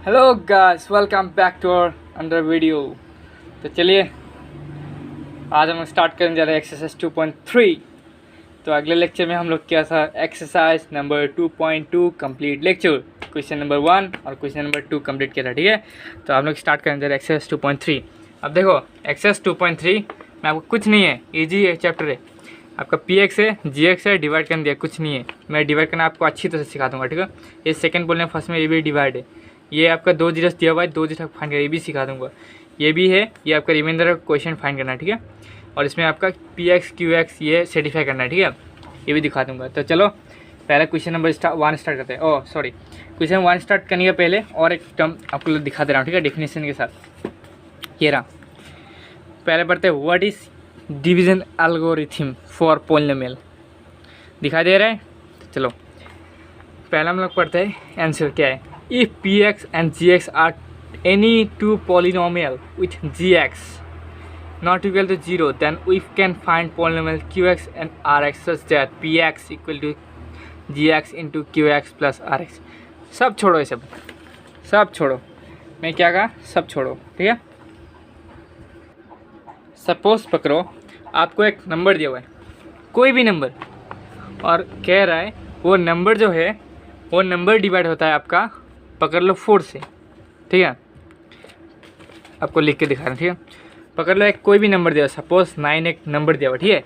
Hello guys, welcome back to our another video. तो चलिए आज हम स्टार्ट करने जा रहे हैं एक्सरसाइज 2.3। तो अगले लेक्चर में हम लोग किया था exercise number 2.2 complete lecture, question number 1 और क्वेश्चन नंबर 2 कंप्लीट किया था। ठीक है, तो हम लोग स्टार्ट करने जा रहे हैं एक्सरसाइज 2.3। अब देखो एक्सरसाइज 2.3 में आपको कुछ नहीं है, ईजी है चैप्टर है। आपका px है, gx है, डिवाइड करने दिया, कुछ नहीं है। मैं डिवाइड करना आपको अच्छी तरह से सिखा दूंगा। ठीक है, ये सेकंड बोलने फर्स्ट में ये भी डिवाइड है। ये आपका 2 जीरोस दिया हुआ है, 2 जीरो फाइंड करना, ये भी सिखा दूंगा। ये भी है, ये आपका रिमाइंडर क्वेश्चन फाइंड करना है। ठीक है, और इसमें आपका px qx ये सेटिफाई करना है। ठीक है, ये भी दिखा दूंगा। तो चलो पहले क्वेश्चन नंबर 1 स्टार्ट करते हैं। ओह सॉरी, क्वेश्चन 1 स्टार्ट करने के पहले और एक टर्म आपको दिखा दे रहा हूँ। ठीक है, डेफिनेशन के साथ। ये रहा, पहले पढ़ते हैं what is division algorithm for polynomial. दिखाई दे रहा है? तो चलो पहला हम लोग पढ़ते हैं आंसर क्या है। If px and gx are any two polynomial with gx not equal to 0, then we can find polynomial qx and rx such that px equal to gx into qx plus rx। सब छोड़ो, ये सब छोड़ो। मैं क्या कहा, सब छोड़ो। ठीक है, सपोज पकड़ो आपको एक नंबर दिया हुआ है, कोई भी नंबर, और कह रहा है वो नंबर जो है वो नंबर डिवाइड होता है आपका, पकड़ लो 4 से। ठीक है, आपको लिख के दिखा रहा हूँ। ठीक है, पकड़ लो एक कोई भी नंबर दिया हुआ, सपोज 9 एक नंबर दिया हुआ। ठीक है,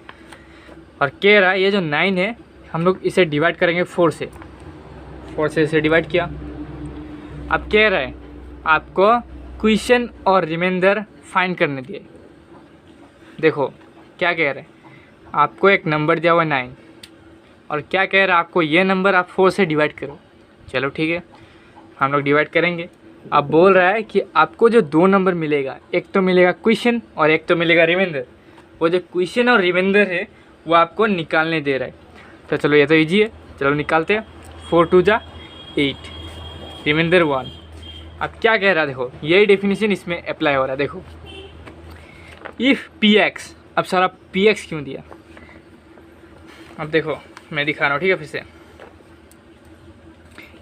और कह रहा है ये जो 9 है हम लोग इसे डिवाइड करेंगे 4 से। 4 से इसे डिवाइड किया। अब कह रहा है आपको क्वेश्चन और रिमाइंडर फाइंड करने दिए। देखो क्या कह रहे हैं, आपको एक नंबर दिया हुआ है 9, और क्या कह रहा है आपको ये नंबर आप 4 से डिवाइड करो। चलो ठीक है, हम लोग डिवाइड करेंगे। अब बोल रहा है कि आपको जो 2 नंबर मिलेगा, एक तो मिलेगा क्वेश्चन और एक तो मिलेगा रिमाइंडर। वो जो क्वेश्चन और रिमाइंडर है वो आपको निकालने दे रहा है। तो चलो ये तो ईजी है, चलो निकालते हैं। 4 2 जा 8, रिमाइंडर 1। अब क्या कह रहा है, देखो यही डेफिनेशन इसमें अप्लाई हो रहा है। देखो इफ़ px, अब सारा px क्यों दिया, अब देखो मैं दिखा रहा हूँ। ठीक है, फिर से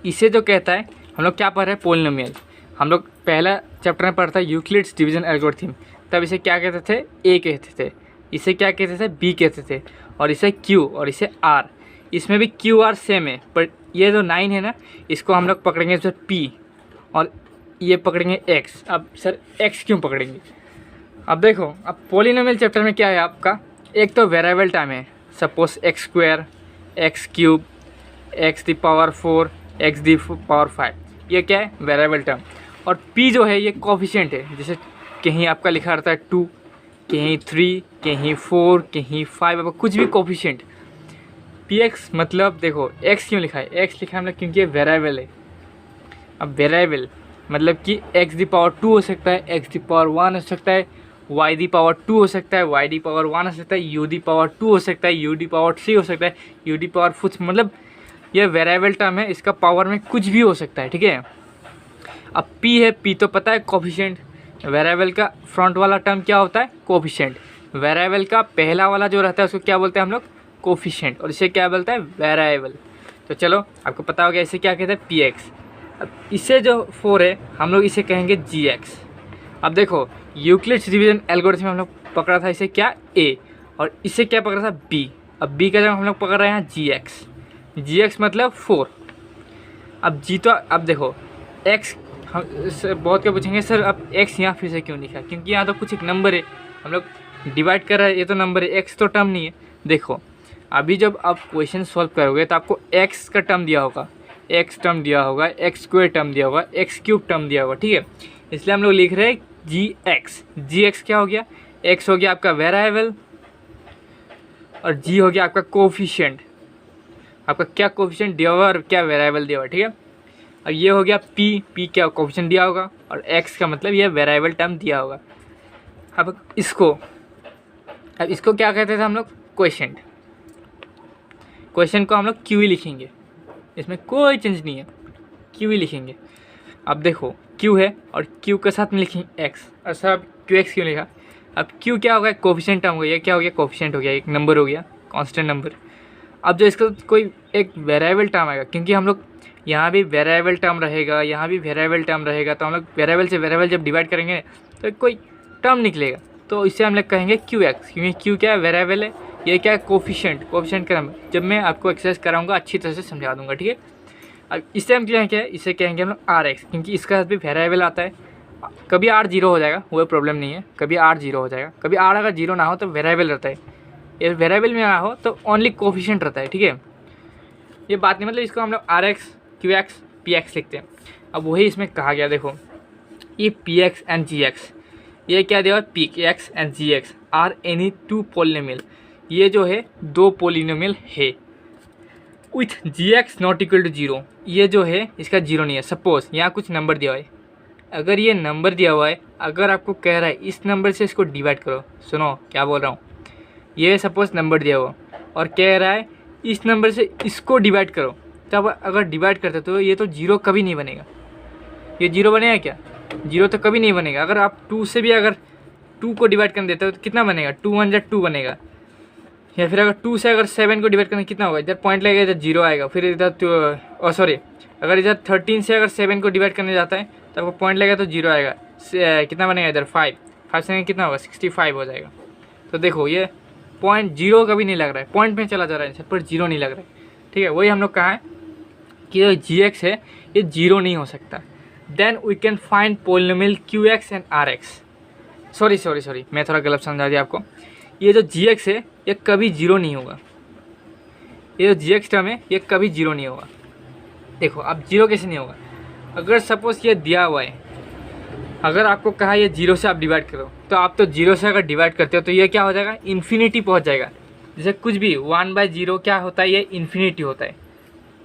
इसे जो कहता है, हम लोग क्या पढ़ रहे हैं, पॉलिनोमियल। हम लोग पहला चैप्टर में पढ़ता है यूक्लिड्स डिवीजन एल्गोरिथम। तब इसे क्या कहते थे, a कहते थे। इसे क्या कहते थे, b कहते थे। और इसे q और इसे r। इसमें भी q r सेम है, पर ये जो 9 है ना, इसको हम लोग पकड़ेंगे सर p, और ये पकड़ेंगे x। अब सर x क्यों पकड़ेंगे। अब देखो, अब पॉलिनोमियल चैप्टर में क्या है आपका, एक तो वेरिएबल टाइम है, suppose x square, x cube, x the power 4, x the power 5, ये क्या है, वेरिएबल टर्म। और p जो है ये कोफिशिएंट है, जैसे कहीं आपका लिखा रहता है 2, कहीं 3, कहीं 4, कहीं 5, अब कुछ भी कोफिशिएंट। px मतलब देखो x क्यों लिखा है, x लिखा है मतलब क्योंकि ये वेरिएबल है। अब वेरिएबल मतलब कि x दी पावर 2 हो सकता है, x दी पावर 1 हो सकता है, y दी पावर 2 हो सकता है, y दी पावर 1 हो सकता है, u दी पावर 2 हो सकता है, u दी पावर 3 हो सकता है, u दी पावर 4, मतलब ये वेरिएबल टर्म है, इसका पावर में कुछ भी हो सकता है। ठीक है, अब p है, p तो पता है कोफिशिएंट। वेरिएबल का फ्रंट वाला टर्म क्या होता है, कोफिशिएंट। वेरिएबल का पहला वाला जो रहता है उसको क्या बोलते हैं हम लोग, कोफिशिएंट, और इसे क्या बोलते हैं, वेरिएबल। तो चलो आपको पता हो गया इसे क्या कहते हैं, px। अब इसे जो 4 है हम लोग इसे कहेंगे gx। अब देखो यूक्लिड्स डिवीजन एल्गोरिथम में हम लोग पकड़ा था इसे क्या, a, और इसे क्या पकड़ा था, b। अब b का जब हम लोग पकड़ रहे हैं gx, gx मतलब 4। अब g तो अब देखो x, हम बहुत क्या पूछेंगे सर अब x यहाँ फिर से क्यों लिखा, क्योंकि यहाँ तो कुछ एक नंबर है, हम लोग डिवाइड कर रहे हैं, ये तो नंबर है, x तो टर्म नहीं है। देखो अभी जब आप क्वेश्चन सॉल्व करोगे तो आपको x का टर्म दिया होगा, x टर्म दिया होगा, x स्क्वायर टर्म दिया होगा, x क्यूब टर्म दिया होगा। ठीक है, इसलिए हम लोग लिख रहे हैं gx। gx क्या हो गया, x हो गया आपका वेरिएबल, और g हो गया आपका कोफिशिएंट। आपका क्या कोफिशिएंट दिया हुआ और क्या वेरिएबल दिया हुआ। ठीक है, अब ये हो गया p क्या कोफिशिएंट दिया होगा, और x का मतलब ये वेरिएबल टर्म दिया होगा। अब इसको क्या कहते थे हम लोग, क्वेश्चन। क्वेश्चन को हम लोग q ही लिखेंगे, इसमें कोई चेंज नहीं है, q ही लिखेंगे। अब देखो q है और q के साथ में लिखेंगे x, और सब qx क्यों लिखा। अब q क्या होगा, कोफिशिएंट टर्म हो गया, ये क्या हो गया, कोफिशिएंट हो गया, एक नंबर हो गया, कांस्टेंट नंबर। अब जो इसका कोई एक वेरिएबल टर्म आएगा, क्योंकि हम लोग यहाँ भी वेरिएबल टर्म रहेगा, यहाँ भी वेरिएबल टर्म रहेगा, तो हम लोग वेरिएबल से वेरिएबल जब डिवाइड करेंगे तो कोई टर्म निकलेगा, तो इससे हम लोग कहेंगे क्यू एक्स, क्योंकि क्यू क्या है, वेरिएबल है, ये क्या है, कोफिशिएंट का नाम। जब मैं आपको एक्सरसाइज कराऊंगा अच्छी तरह से समझा दूंगा, ठीक है। अब इससे हम क्या है, इसे कहेंगे हम लोग आर एक्स, क्योंकि इसका भी वेरिएबल आता है। कभी आर जीरो हो जाएगा, वो प्रॉब्लम नहीं है, कभी आर जीरो हो जाएगा, कभी आर अगर जीरो ना हो तो वेरिएबल रहता है, ये वेरिएबल में ना हो तो ओनली कोफिशिएंट रहता है, ठीक है। ये बात नहीं, मतलब इसको हम लोग R x, Q X, P X लिखते हैं। अब वही इसमें कहा गया, देखो ये P X and G X, ये क्या दिया, P X and G X are any two polynomial, ये जो है दो पोलिनोमियल है with G x not equal to zero, ये जो है इसका जीरो नहीं है। सपोज यहाँ कुछ नंबर दिया हुआ है, अगर ये नंबर दिया हुआ है, अगर आपको कह रहा है इस नंबर से इसको डिवाइड करो, सुनो क्या बोल रहा हूँ, ये सपोज नंबर दिया हुआ और कह रहा है इस नंबर से इसको डिवाइड करो, तब अगर डिवाइड करते तो ये तो जीरो कभी नहीं बनेगा। ये जीरो बनेगा क्या, जीरो तो कभी नहीं बनेगा। अगर आप टू से भी अगर टू को डिवाइड करने देते हो तो कितना बनेगा, 2 1 जा 2 बनेगा। या फिर अगर 2 से अगर 7 को डिवाइड करने कितना होगा, इधर पॉइंट लगेगा, इधर जीरो आएगा, फिर इधर सॉरी अगर इधर 13 से अगर 7 को डिवाइड करने जाता है तो आपको पॉइंट लगेगा तो जीरो आएगा, कितना बनेगा इधर 5 से कितना होगा 65 हो जाएगा। तो देखो ये पॉइंट जीरो कभी नहीं लग रहा है, पॉइंट में चला जा रहा है पर जीरो नहीं लग रहा है, ठीक है। वही हम लोग कहा है कि जो जी एक्स है ये जीरो नहीं हो सकता। Then we can find polynomial Q x and are X. Sorry मैं थोड़ा गलत समझा दिया आपको। ये जो जी एक्स है ये कभी जीरो नहीं होगा, ये जो जी एक्स टर्म है ये कभी जीरो नहीं होगा। देखो अब जीरो कैसे नहीं होगा, अगर सपोज ये दिया हुआ है, अगर आपको कहा ये जीरो से आप डिवाइड करो, तो आप तो जीरो से अगर डिवाइड करते हो तो ये क्या हो जाएगा, इन्फिनिटी पहुंच जाएगा। जैसे कुछ भी 1/0 क्या होता है, ये इन्फिनिटी होता है।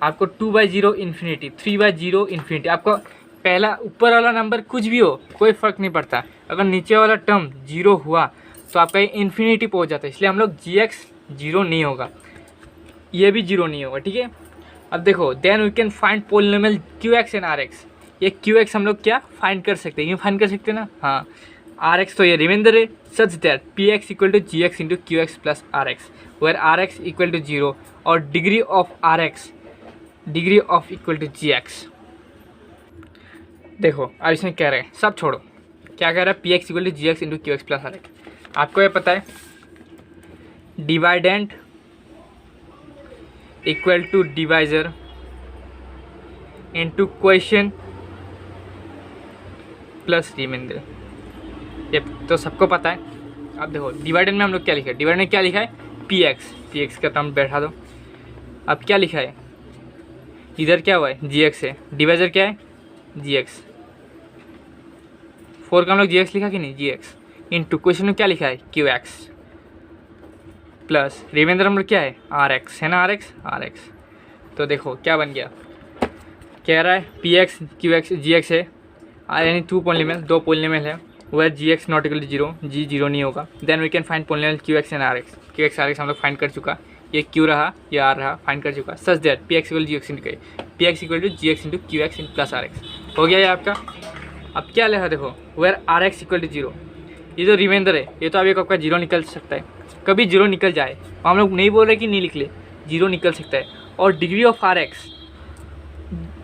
आपको 2/0 इन्फिनिटी, 3/0 इन्फिनिटी, आपको पहला ऊपर वाला नंबर कुछ भी हो कोई फ़र्क नहीं पड़ता, अगर नीचे वाला टर्म जीरो हुआ तो आपका ये इन्फिनिटी पहुंच जाता है। इसलिए हम लोग जी एक्स जीरो नहीं होगा, ये भी जीरो नहीं होगा, ठीक है। अब देखो then we can find polynomial Q x and are X. ये क्यू एक्स हम लोग क्या फाइंड कर सकते हैं, ये फाइंड कर सकते हैं ना, हाँ। आर एक्स तो ये रिमाइंडर है, such that P x equal to ji x into Q x plus are x, where are x equal to zero और degree of are x degree of equal to ji x. देखो अब इसमें कह रहे हैं, सब छोड़ो, क्या कह रहा है, P x equal to ji x into Q x plus are X. आपको ये पता है dividend equal to divisor into quotient plus remainder, ये तो सबको पता है। अब देखो डिवाइडेंट में हम लोग क्या लिखा है, डिवाइडेंट में क्या लिखा है, पी एक्स का टर्म बैठा दो। अब क्या लिखा है, इधर क्या हुआ है, जी एक्स है, डिवाइजर क्या है, जी एक्स, 4 का हम लोग जी एक्स लिखा कि नहीं, जी एक्स इंटू क्वेश्चन में क्या लिखा है, क्यू एक्स प्लस रिमाइंडर हम लोग क्या है, आर एक्स है ना, आर एक्स। तो देखो क्या बन गया, कह रहा है P x Q x g x है, यानी दो पोलिनोमियल है, वह g x not equal to zero, g zero नहीं होगा। Then we can find polynomial Q x and are x. Q x r x हम लोग फाइंड कर चुका, ये क्यू रहा, ये आर रहा, फाइंड कर चुका। Such that P x equal G x into P x equal to ji x into Q x plus are X हो गया ये आपका। अब क्या लिखा देखो, where are x equal to zero, ये जो रिमाइंडर है ये तो अब एक आपका जीरो निकल सकता है, कभी जीरो निकल जाए, हम लोग नहीं बोल रहे कि नहीं निकले, जीरो निकल सकता है। और डिग्री ऑफ आर एक्स,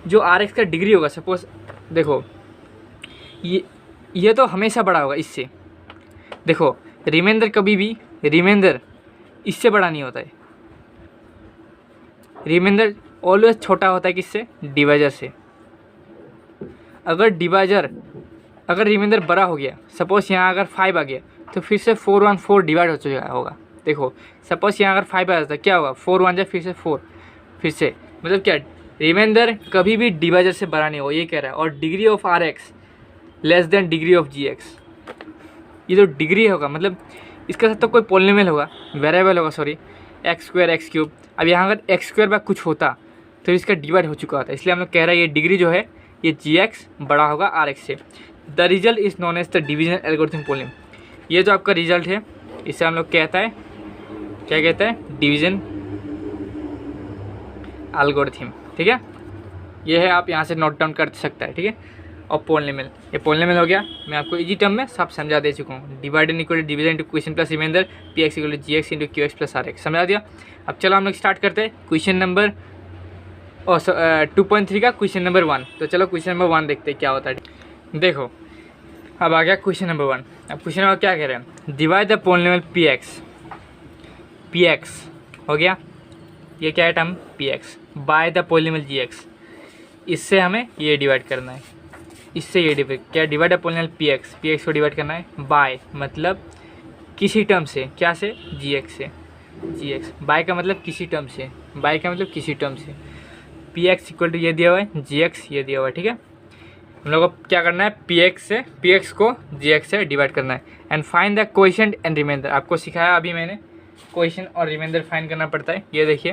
जो आर एक्स का डिग्री होगा, सपोज देखो ये तो हमेशा बड़ा होगा इससे। देखो रिमाइंडर कभी भी, रिमाइंडर इससे बड़ा नहीं होता है, रिमाइंडर ऑलवेज छोटा होता है किससे, डिवाइजर से। अगर रिमाइंडर बड़ा हो गया, सपोज यहाँ अगर 5 आ गया तो फिर से 4 1 4 डिवाइड हो चुका होगा। देखो सपोज यहाँ अगर 5 आ जाता है, क्या होगा, 4 1 जा फिर से 4, फिर से मतलब क्या, रिमाइंडर कभी भी डिवाइजर से बड़ा नहीं होगा, ये कह रहा है। और degree of are X less than degree of G X, ये जो डिग्री होगा मतलब इसके साथ तो कोई पोलिनोमियल होगा, वेरिएबल होगा, sorry x square x cube. अब यहाँ अगर एक्स स्क्वायर बाय कुछ होता तो इसका डिवाइड हो चुका होता, इसलिए हम लोग कह रहे हैं ये डिग्री जो है ये जी एक्स बड़ा होगा आर एक्स से। The result is known as the division algorithm polynomial. ये जो आपका रिजल्ट है इसे हम लोग कहता है, क्या कहता है, डिवीजन एल्गोरिथम, ठीक है। ये है, आप यहाँ से नोट डाउन कर सकता है, ठीक है। और पोलिनोमियल। ये पोलिनोमियल हो गया, मैं आपको इजी टर्म में सब समझा दे चुका हूँ। Divided equal division into quotient plus remainder, P x equal G x into Q x plus are X, समझा दिया। अब चलो हम लोग स्टार्ट करते हैं क्वेश्चन नंबर 2.3 का क्वेश्चन नंबर 1। तो चलो क्वेश्चन नंबर 1 देखते हैं क्या होता है। देखो अब आ गया क्वेश्चन नंबर 1। अब क्वेश्चन नंबर क्या कह रहे हैं, divide the polynomial P X हो गया, ये क्या है term P X by the polynomial G X, इससे हमें ये डिवाइड करना है, इससे ये डिवाइड क्या divide the polynomial P x को डिवाइड करना है बाय मतलब किसी टर्म से, क्या से जी एक्स से, जी एक्स बाय का मतलब किसी टर्म से, बाय का मतलब किसी टर्म से, पी एक्स इक्वल टू ये दिया हुआ है जी एक्स ये दिया हुआ है, ठीक है। हम लोग को क्या करना है पी एक्स को जी एक्स से डिवाइड करना है and find the coefficient and remainder. आपको सिखाया अभी मैंने कोएफिशिएंट और रिमाइंडर फाइंड करना पड़ता है। ये देखिए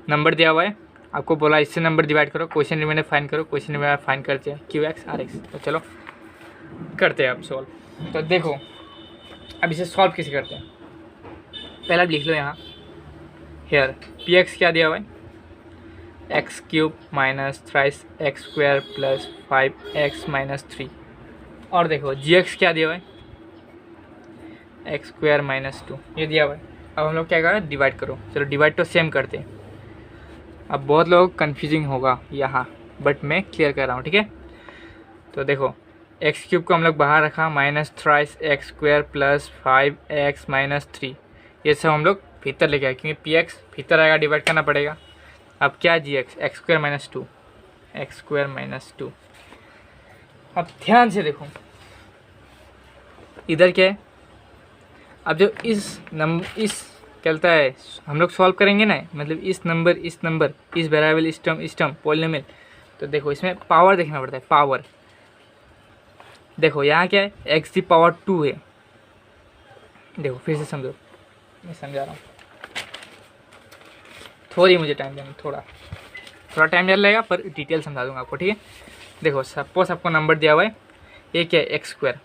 नंबर दिया हुआ है, आपको बोला इससे नंबर डिवाइड करो, कोएफिशिएंट रिमाइंडर फाइंड करो, कोएफिशिएंट रिमाइंडर फाइंड करते हैं क्यू एक्स आर एक्स। तो चलो करते हैं अब सॉल्व। तो देखो अब इसे सॉल्व कैसे करते हैं, पहला लिख लो यहाँ हेयर पी एक्स क्या दिया हुआ है x cube minus thrice x square plus 5x minus 3, और देखो जी एक्स क्या दिया हुआ है एक्स स्क्वायर माइनस 2 ये दिया हुआ है। अब हम लोग क्या कर रहे हैं डिवाइड करो, चलो डिवाइड तो सेम करते हैं। अब बहुत लोग कन्फ्यूजिंग होगा यहाँ बट मैं क्लियर कर रहा हूँ, ठीक है। तो देखो एक्स क्यूब को हम लोग बाहर रखा minus thrice x square plus 5x minus 3, ये सब हम लोग भीतर लेके आए क्योंकि पी एक्स भीतर आएगा डिवाइड करना पड़ेगा। अब क्या g x x square minus 2 x square minus 2। अब ध्यान से देखो इधर क्या है, अब जो इस कहता है हम लोग सॉल्व करेंगे ना, मतलब इस नंबर इस वेरिएबल इस टर्म पोलिनोमियल, तो देखो इसमें पावर देखना पड़ता है पावर। देखो यहाँ क्या है एक्स दी पावर 2 है, देखो फिर से समझो मैं समझा रहा हूँ, थोड़ी मुझे टाइम देना, थोड़ा टाइम ज़्यादा लगेगा पर डिटेल समझा दूंगा आपको, ठीक है। देखो सपोज आपको नंबर दिया हुआ है ये क्या है एक्स स्क्वायर,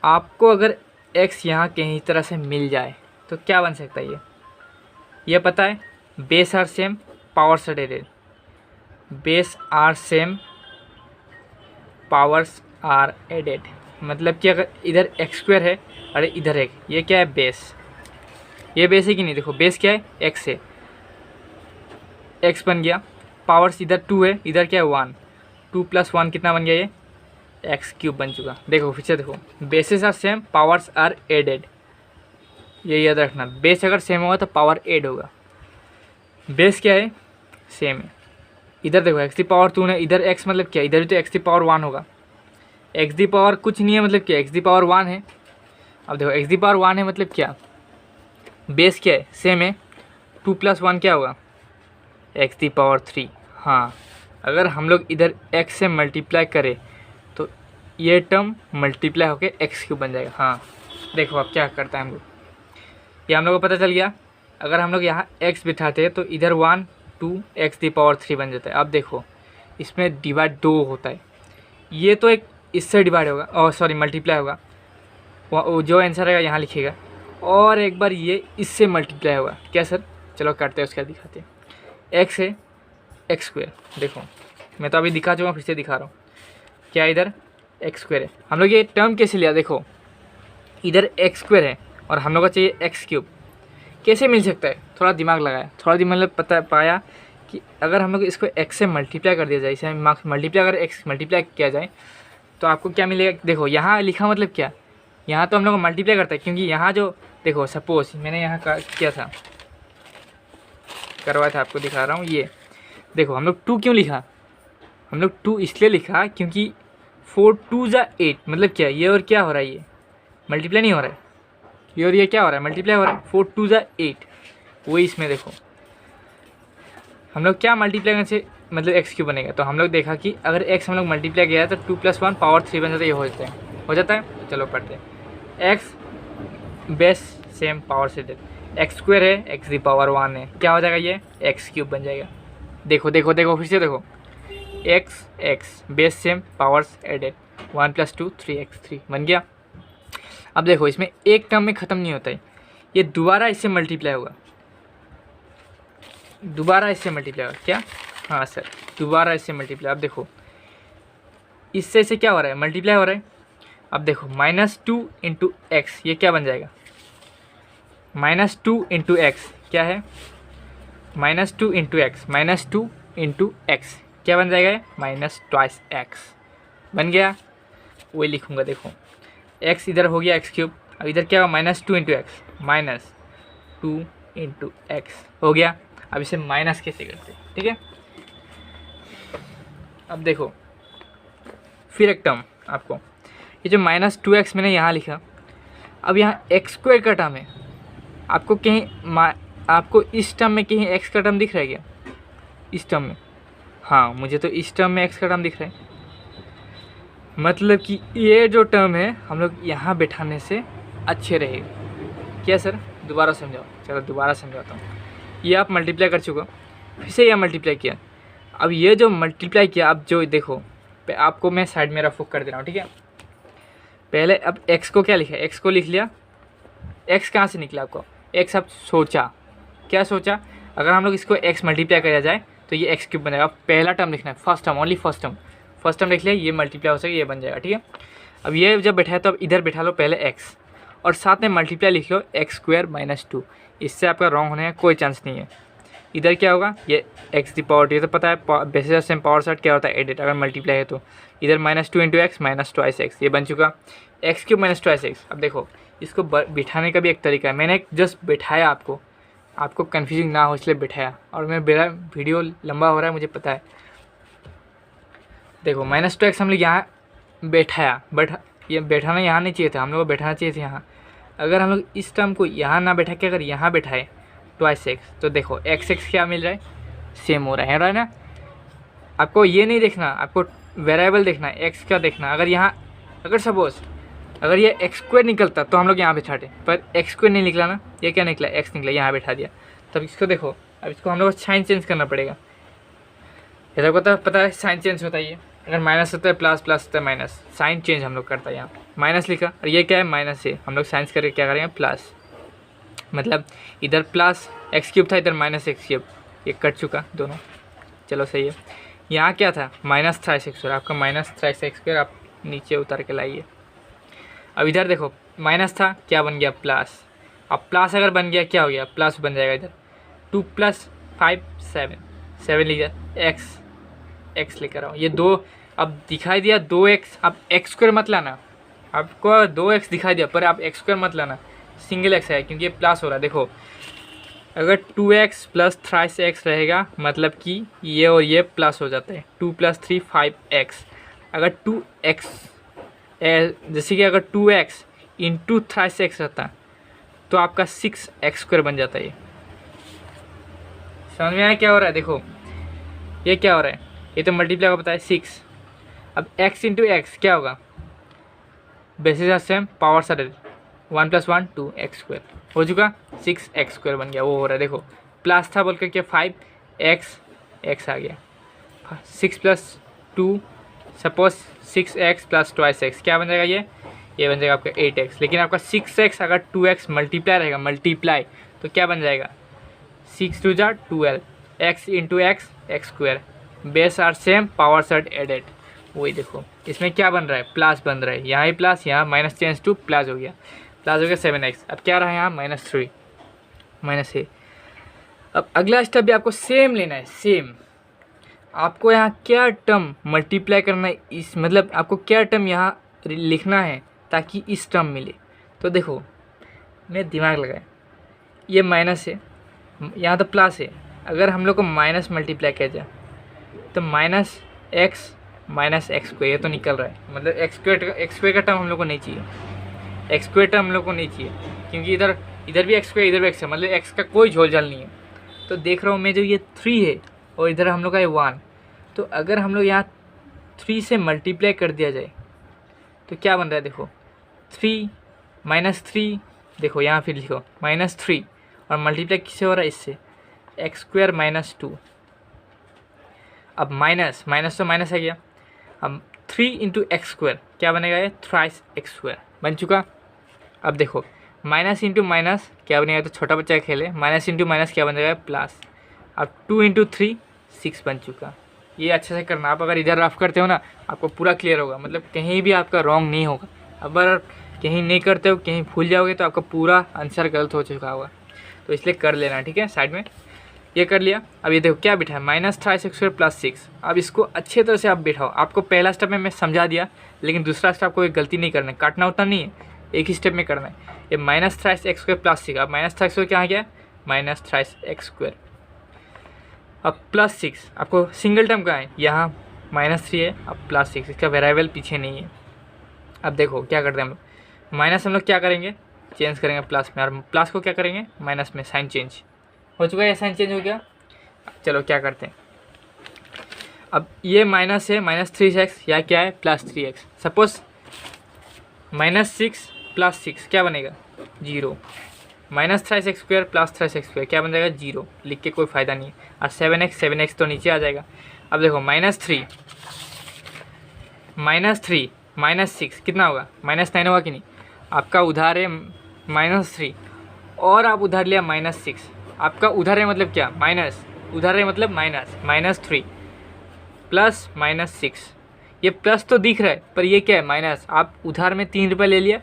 आपको अगर एक्स यहाँ कहीं तरह से मिल जाए तो क्या बन सकता है ये पता है base are same powers are added, base are same powers are added, मतलब कि अगर इधर एक्स स्क्वायर है और इधर एक ये क्या है बेस, ये बेस है कि नहीं, देखो बेस क्या है एक्स है, एक्स बन गया, पावर्स इधर 2 है इधर क्या है 1, 2 + 1 कितना बन गया ये एक्स क्यूब बन चुका। देखो फिर से देखो bases are same powers are added, ये याद रखना, बेस अगर सेम होगा तो पावर एड होगा, बेस क्या है सेम है। इधर देखो एक्स दी पावर 2 है, इधर एक्स मतलब क्या, इधर भी तो एक्स दी पावर 1 होगा, एक्स दी पावर कुछ नहीं है मतलब क्या एक्स दी पावर 1 है। अब देखो एक्स दी पावर 1 है मतलब क्या बेस क्या है सेम है, 2 + 1 क्या होगा एक्स दी पावर 3। हाँ अगर हम लोग इधर x से मल्टीप्लाई करें तो ये टर्म मल्टीप्लाई होकर एक्स क्यूब बन जाएगा। हाँ देखो अब क्या करता है हम लोग, ये हम लोग को पता चल गया, अगर हम लोग यहाँ x बिठाते हैं तो इधर 1 2 एक्स दी पावर 3 बन जाता है। अब देखो इसमें डिवाइड 2 होता है, ये तो एक इससे डिवाइड होगा और सॉरी मल्टीप्लाई होगा, वो जो आंसर आएगा यहाँ लिखिएगा, और एक बार ये इससे मल्टीप्लाई होगा। क्या सर, चलो करते हैं उसके बाद दिखाते हैं। एक्स है एक्स स्क्वायर, देखो मैं तो अभी दिखा चुका हूँ फिर से दिखा रहा हूँ, क्या इधर एक्स स्क्वायर है, हम लोग ये टर्म कैसे लिया, देखो इधर एक्स स्क्वायर है और हम लोग को चाहिए एक्स क्यूब, कैसे मिल सकता है, थोड़ा दिमाग लगाया, थोड़ा दिमाग मतलब पता पाया कि अगर हम लोग इसको एक्स से मल्टीप्लाई कर दिया जाए, इसे मल्टीप्लाई अगर एक्स मल्टीप्लाई किया जाए तो आपको क्या मिलेगा। देखो यहाँ लिखा मतलब क्या, यहाँ तो हम लोग मल्टीप्लाई करता है क्योंकि यहाँ जो देखो सपोज मैंने यहाँ किया था करवाया था, आपको दिखा रहा हूँ, ये देखो हम लोग 2 क्यों लिखा, हम लोग 2 इसलिए लिखा क्योंकि 4 2 = 8 मतलब क्या ये और क्या हो रहा है, ये मल्टीप्लाई नहीं हो रहा है, ये और ये क्या हो रहा है मल्टीप्लाई हो रहा है, 4 2 = 8 वही इसमें देखो हम लोग क्या मल्टीप्लाई करने से मतलब एक्स क्यूब बनेगा। तो हम लोग देखा कि अगर एक्स हम लोग मल्टीप्लाई किया तो 2 + 1 पावर 3 बन जाता है, ये हो जाता है। तो चलो पढ़ते हैं, एक्स बेस सेम पावर से देते, एक्स स्क्वायर है एक्स दी पावर 1 है, क्या हो जाएगा ये एक्स क्यूब बन जाएगा। देखो देखो देखो फिर से देखो X X base same powers added 1 + 2 3x3 बन गया। अब देखो इसमें एक टर्म में ख़त्म नहीं होता है, ये दोबारा इससे मल्टीप्लाई होगा, दोबारा इससे मल्टीप्लाई होगा क्या, हाँ सर दोबारा इससे मल्टीप्लाई। अब देखो इससे इसे क्या हो रहा है, मल्टीप्लाई हो रहा है। अब देखो -2 इंटू एक्स, ये क्या बन जाएगा, -2 इंटू एक्स क्या है, -2 इंटू एक्स, -2 इंटू एक्स क्या बन जाएगा, -2 एक्स बन गया। वही लिखूँगा, देखो एक्स इधर हो गया x3, अब इधर क्या होगा, -2 इंटू एक्स, -2 इंटू एक्स हो गया। अब इसे माइनस कैसे करते हैं, ठीक है। अब देखो फिर एक टर्म, आपको ये जो -2x मैंने यहाँ लिखा, अब यहाँ x² का टर्म है, आपको कहीं आपको इस टर्म में कहीं x का टर्म दिख रहा है क्या, इस टर्म में, हाँ मुझे तो इस टर्म में x का टर्म दिख रहा है। मतलब कि ये जो टर्म है हम लोग यहाँ बैठाने से अच्छे रहेगा। क्या सर, दोबारा समझाओ, चलो दोबारा समझाता हूँ। ये आप मल्टीप्लाई कर चुका, फिर से यह मल्टीप्लाई किया, अब ये जो मल्टीप्लाई किया, अब जो देखो आपको मैं साइड में रफ कर दे रहा हूँ, ठीक है। पहले अब x को क्या लिखा, x को लिख लिया, x कहाँ से निकला आपको, x आप सोचा, क्या सोचा, अगर हम लोग इसको x मल्टीप्लाई किया जाए तो ये x क्यूब बनेगा। पहला टर्म लिखना है, first term, only first term लिख लिया, ये मल्टीप्लाई हो सके ये बन जाएगा, ठीक है। अब ये जब बैठा है तो अब इधर बैठा लो पहले x, और साथ में मल्टीप्लाई लिख लो x² - 2, इससे आपका रॉन्ग होने का कोई चांस नहीं है। इधर क्या होगा, ये x⁻², ये तो पता है बेसिस सेम पावर सेट क्या होता है, एडिट, अगर मल्टीप्लाई है तो इधर -2 इंटू एक्स -2 एक्स ये बन चुका, x³ - 2 एक्स। अब देखो इसको बिठाने का भी एक तरीका है, मैंने जस्ट बैठाया, आपको कन्फ्यूजिंग ना हो इसलिए बैठाया, और मेरा वीडियो लंबा हो रहा है मुझे पता है। देखो -2 एक्स हम लोग यहाँ बैठाया, बट ये बैठाना यहाँ नहीं चाहिए था, हम लोग को बैठाना चाहिए था यहाँ। अगर हम लोग इस टर्म को यहाँ ना बैठा के अगर यहाँ बैठाए 2x, तो देखो x क्या मिल रहा है, सेम हो रहा है ना। आपको ये नहीं देखना, आपको वेरिएबल देखना है, x का देखना। अगर यहाँ अगर सपोज अगर ये x² निकलता तो हम लोग यहाँ बैठाते, पर x² नहीं निकला ना, ये क्या निकला, x निकला, यहाँ बैठा दिया। तब इसको देखो, अब इसको हम लोग को साइन चेंज करना पड़ेगा। ऐसा को पता है साइन चेंज होता है, ये अगर माइनस होता है प्लस, प्लस होता है माइनस, साइन चेंज हम लोग करता है। यहाँ माइनस लिखा और ये क्या है, माइनस है, हम लोग साइंस करके क्या करेंगे, प्लस, मतलब इधर प्लस x³ था, इधर -x³, ये कट चुका दोनों, चलो सही है। यहाँ क्या था, -3x², आपका -3x², आप नीचे उतार के लाइए। अब इधर देखो माइनस था, क्या बन गया, प्लस। अब प्लस अगर बन गया क्या हो गया, प्लस बन जाएगा इधर, 2 + 5 7 लिख दिया, x लेकर आओ, ये 2 अब दिखाई दिया 2x। अब x² मत लाना, आपको 2x दिखाई दिया पर आप x² मत लाना, सिंगल x है क्योंकि ये प्लस हो रहा है। देखो अगर 2x + 3x रहेगा मतलब कि ये और ये प्लस हो जाता है, 2 + 3 5x। अगर 2x जैसे कि अगर 2x इंटू 3x रहता तो आपका 6x² बन जाता है। ये समझ में आया क्या हो रहा है, देखो ये क्या हो रहा है, ये तो मल्टीप्लाई का पता है 6। अब x इंटू एक्स क्या होगा, basis same power set, 1 + 1 2x² हो चुका, 6x² बन गया, वो हो रहा है। देखो प्लस था बोल करके 5x आ गया, 6 + 2 सपोज 6x + 2x क्या बन जाएगा, ये बन जाएगा आपका 8x। लेकिन आपका 6x अगर 2x मल्टीप्लाई रहेगा, मल्टीप्लाई तो क्या बन जाएगा, 6 × 2 = 12, x into X x², base are same power set added. वही देखो इसमें क्या बन रहा है, प्लस बन रहा है, यहाँ ही प्लस, यहाँ माइनस चेंज टू प्लस हो गया, 7x। अब क्या रहा है यहाँ -3 -a। अब अगला स्टेप भी आपको सेम लेना है, सेम। आपको यहाँ क्या टर्म मल्टीप्लाई करना है, इस मतलब आपको क्या टर्म यहाँ लिखना है ताकि इस टर्म मिले। तो देखो मैं दिमाग लगाया, ये माइनस है, यहाँ तो प्लस है, अगर हम लोग को माइनस मल्टीप्लाई किया जाए तो -x -x², ये तो निकल रहा है, मतलब x² का टर्म हम लोग को नहीं चाहिए, x² टर्म हम लोग को नहीं चाहिए क्योंकि इधर भी x² इधर भी x है, मतलब x का कोई झोलझाल नहीं है। तो देख रहा हूँ मैं जो ये 3 है और इधर हम लोग का ये 1, तो अगर हम लोग यहाँ 3 से मल्टीप्लाई कर दिया जाए तो क्या बन रहा है, देखो 3 -3, देखो यहाँ फिर लिखो -3 और मल्टीप्लाई किससे हो रहा है, इससे x² - 2। अब माइनस तो माइनस आ गया, अब 3 × x² क्या बनेगा, ये 3x² बन चुका। अब देखो माइनस इंटू माइनस क्या बनेगा, तो छोटा बच्चा का खेल है, माइनस इंटू माइनस क्या बन जाएगा, प्लस। अब 2 × 3 6 बन चुका, ये अच्छे से करना। आप अगर इधर रफ करते हो ना आपको पूरा क्लियर होगा, मतलब कहीं भी आपका रॉन्ग नहीं होगा। अगर कहीं नहीं करते हो, कहीं भूल जाओगे तो आपका पूरा आंसर गलत हो चुका होगा, तो इसलिए कर लेना, ठीक है। साइड में ये कर लिया। अब ये देखो क्या बिठा है, -3x² + 6। अब इसको अच्छे तरह से आप बिठाओ। आपको पहला स्टेप में मैं समझा दिया, लेकिन दूसरा स्टेप कोई गलती नहीं करना है, काटना उतना नहीं है, एक ही स्टेप में करना है। ये -3x² + 6, अब -3x² क्या गया, -3x²। अब +6 आपको सिंगल टर्म का है, यहाँ -3 है, अब +6, इसका वेरिएबल पीछे नहीं है। अब देखो क्या करते हैं हम लोग, माइनस हम लोग क्या करेंगे, चेंज करेंगे प्लस में, और प्लस को क्या करेंगे माइनस में। साइन चेंज हो चुका है, साइन चेंज हो गया। चलो क्या करते हैं, अब ये माइनस है -3x, या क्या है +3x। सपोज -6 + 6 क्या बनेगा 0, -3x² + 3x² क्या बन जाएगा 0, लिख के कोई फ़ायदा नहीं है। और 7x तो नीचे आ जाएगा। अब देखो -3 -6 कितना होगा, -9 होगा कि नहीं। आपका उधार है -3 और आप उधार लिया -6। आपका उधार है मतलब क्या, माइनस, उधार है मतलब -3 प्लस -6। ये प्लस तो दिख रहा है पर ये क्या है माइनस। आप उधार में 3 रुपये ले लिया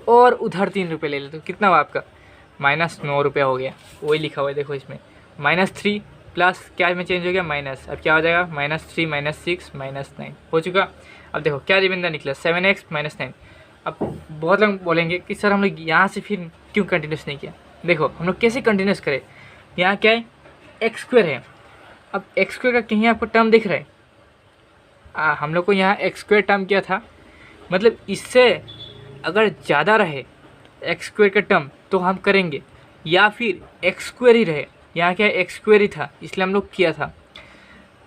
और उधार 3 रुपये ले लिया, तो कितना हुआ आपका -9 रुपये हो गया। वही लिखा हुआ है देखो इसमें, -3 प्लस क्या में चेंज हो गया माइनस। अब क्या हो जाएगा -3 -6 -9 हो चुका। अब देखो क्या रिमाइंडर निकला 7x - 9। अब बहुत लोग बोलेंगे कि सर हम लोग यहाँ से फिर क्यों कंटिन्यूस नहीं किया। देखो हम लोग कैसे कंटिन्यूस करें, यहाँ क्या है x² है। अब x² का कहीं आपको टर्म दिख रहा है, हम लोग को यहाँ x² टर्म किया था, मतलब इससे अगर ज़्यादा रहे x² का टर्म तो हम करेंगे, या फिर x² ही रहे, यहाँ क्या x² ही था इसलिए हम लोग किया था।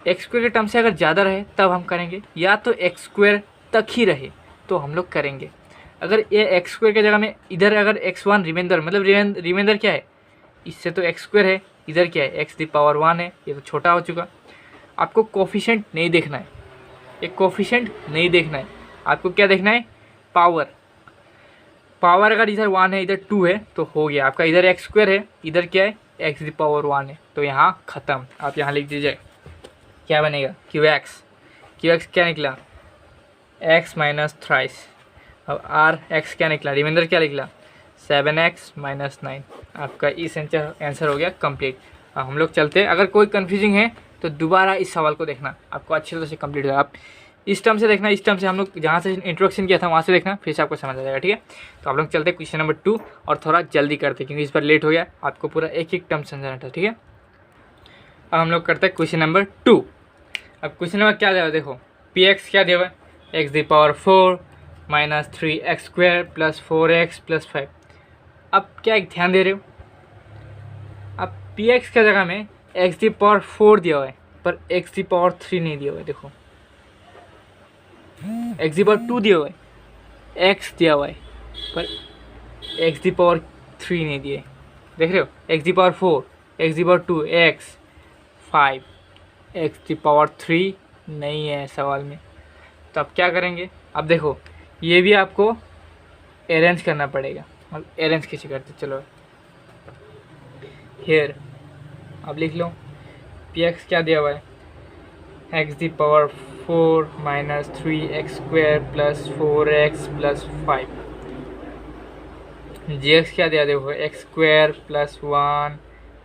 x² के टर्म से अगर ज़्यादा रहे तब हम करेंगे, या तो x² तक ही रहे तो हम लोग करेंगे। अगर ये x² के जगह में इधर अगर x1 रिमाइंडर, मतलब रिमाइंडर क्या है, इससे तो x² है, इधर क्या है x⁻1 है, ये तो छोटा हो चुका। आपको कोफिशिएंट नहीं देखना है, एक कोफिशिएंट नहीं देखना है, आपको क्या देखना है पावर। पावर अगर इधर 1 है इधर 2 है तो हो गया आपका, इधर x² है इधर क्या है x⁻1 है, तो यहाँ ख़त्म। आप यहाँ लिख दीजिए क्या बनेगा QX क्या निकला x - थ्राइस। अब RX क्या निकला, रिमाइंडर क्या निकला 7x - 9। आपका इस आंसर हो गया कंप्लीट। अब हम लोग चलते हैं, अगर कोई कन्फ्यूजिंग है तो दोबारा इस सवाल को देखना, आपको अच्छी तरह से कंप्लीट होगा। आप इस टर्म से देखना, इस टर्म से हम लोग जहाँ से इंट्रोडक्शन किया था वहाँ से देखना, फिर से आपको समझ आ जाएगा, ठीक है। तो आप लोग चलते हैं क्वेश्चन नंबर 2, और थोड़ा जल्दी करते क्योंकि इस पर लेट हो गया, आपको पूरा एक एक टर्म समझाना था, ठीक है। अब हम लोग करते हैं क्वेश्चन नंबर 2। अब क्वेश्चन नंबर क्या दिया, देखो px क्या दिया हुआ है x⁻4 - 3x² + 4x + 5। अब क्या एक ध्यान दे रहे हो, अब px की जगह में x⁻4 दिया हुआ है पर x⁻3 नहीं दिया हुआ है। देखो x⁻2 दिया हुआ है, x दिया हुआ है पर x⁻3 नहीं दिए, देख रहे हो x⁻4 x⁻2 x 5 x⁻3 नहीं है सवाल में। तो अब क्या करेंगे, अब देखो ये भी आपको अरेंज करना पड़ेगा, मतलब अरेंज कैसे करते, चलो हेयर अब लिख लो px क्या दिया हुआ है x⁻4 - 3x² + 4x + 5। gx क्या दिया देखो x² + 1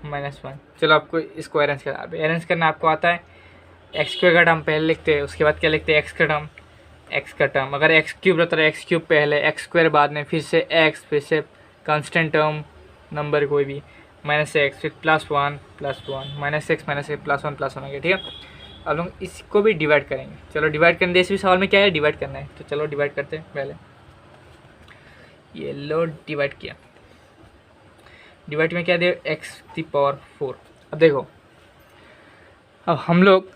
- 1। चलो आपको इसको अरेंज करना, अब अरेंज करना आपको आता है। x² का टर्म पहले लिखते हैं, उसके बाद क्या लिखते हैं x का टर्म। अगर x³ रहता है x³ पहले, x² बाद में, फिर से x, फिर से कांस्टेंट टर्म नंबर कोई भी -x, फिर +1 -x -1 +1 हो गया, ठीक है। अब लोग इसको भी डिवाइड करेंगे। चलो डिवाइड करने, इस भी सवाल में क्या है डिवाइड करना है, तो चलो डिवाइड करते हैं। पहले ये लो डिवाइड किया, डिवाइड में क्या दे x⁻4। अब देखो अब हम लोग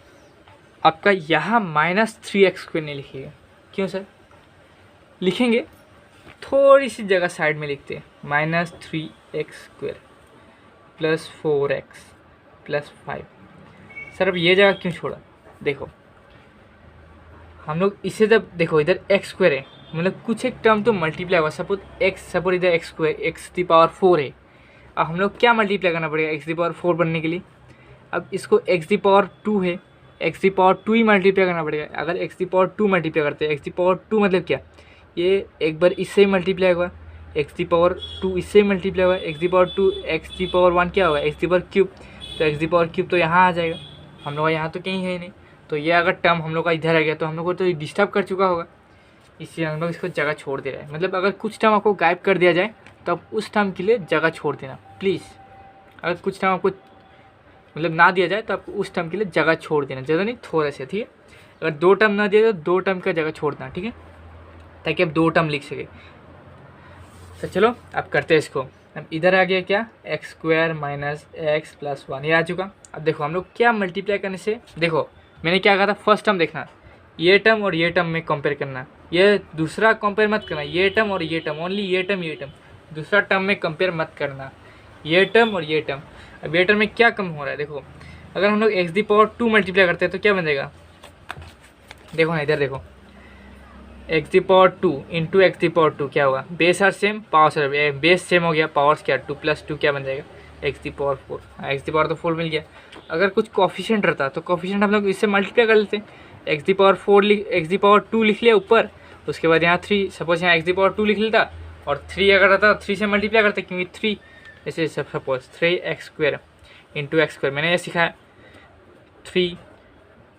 आपका यहाँ -3x² नहीं लिखिएगा, क्यों सर, लिखेंगे थोड़ी सी जगह साइड में लिखते हैं -3x² + 4x + 5। सर अब ये जगह क्यों छोड़ा, देखो हम लोग इसे जब देखो इधर x² है, मतलब कुछ एक टर्म तो मल्टीप्लाई हुआ, सपोज इधर x⁻4 है। अब हम लोग क्या मल्टीप्लाई करना पड़ेगा x⁻4 बनने के लिए, अब इसको x⁻2 है x the power 2 he multiply करना पड़ेगा। अगर एक्स दी पावर 2 मल्टीप्लाई करते हैं, एक्स दी पावर 2 मतलब क्या, ये एक बार इससे ही मल्टीप्लाई हुआ, एक्स दी पावर 2 इससे ही मल्टीप्लाई हुआ, x the power 2 x the power 1 क्या होगा, एक्स दी पावर क्यूब, तो एक्स दी पावर क्यूब तो यहाँ आ जाएगा, हम लोग का यहाँ तो कहीं है ही नहीं। तो ये अगर टर्म हम लोग का इधर आ गया तो हम लोग को तो डिस्टर्ब कर चुका होगा, इसलिए हम लोग इसको जगह छोड़ दे रहे हैं। मतलब अगर कुछ टर्म आपको गायब कर दिया जाए तो आप उस टर्म के लिए जगह छोड़ देना प्लीज़। अगर कुछ टर्म आपको मतलब ना दिया जाए तो आप उस टर्म के लिए जगह छोड़ देना, ज़्यादा नहीं थोड़ा सा, ठीक है। अगर 2 टर्म ना दिया तो 2 टर्म का जगह छोड़ना, ठीक है, ताकि आप 2 टर्म लिख सके। तो चलो अब करते हैं इसको। अब इधर आ गया क्या, x square minus x plus 1, ये आ चुका। अब देखो हम लोग क्या मल्टीप्लाई करने से, देखो मैंने क्या कहा था, फर्स्ट टर्म देखना, ये टर्म और ये टर्म में कंपेयर करना, ये दूसरा कंपेयर मत करना, ये टर्म और ये टर्म, ओनली ये टर्म दूसरा टर्म में कंपेयर मत करना, ये टर्म और ये टर्म। अब ये टर्म में क्या कम हो रहा है, देखो अगर हम लोग एक्स दी पावर 2 मल्टीप्लाई करते हैं तो क्या बनेगा, देखो ना इधर देखो, X the power 2 into X the power 2 क्या होगा, base are same power base same हो गया, पावर्स क्या 2 + 2 क्या बन जाएगा, x the power 4। X the power तो 4 मिल गया। अगर कुछ कोफिशिएंट रहता तो कोफिशिएंट हम लोग इससे मल्टीप्लाई कर लेते, x the power 4 x the power 2 लिख लिया ऊपर, उसके बाद यहाँ 3, सपोज यहाँ एक्स दी पावर 2 लिख लेता और 3 अगर रहता 3 से मल्टीप्लाई करते, क्योंकि 3 जैसे suppose 3x square into x square, मैंने ये सिखाया 3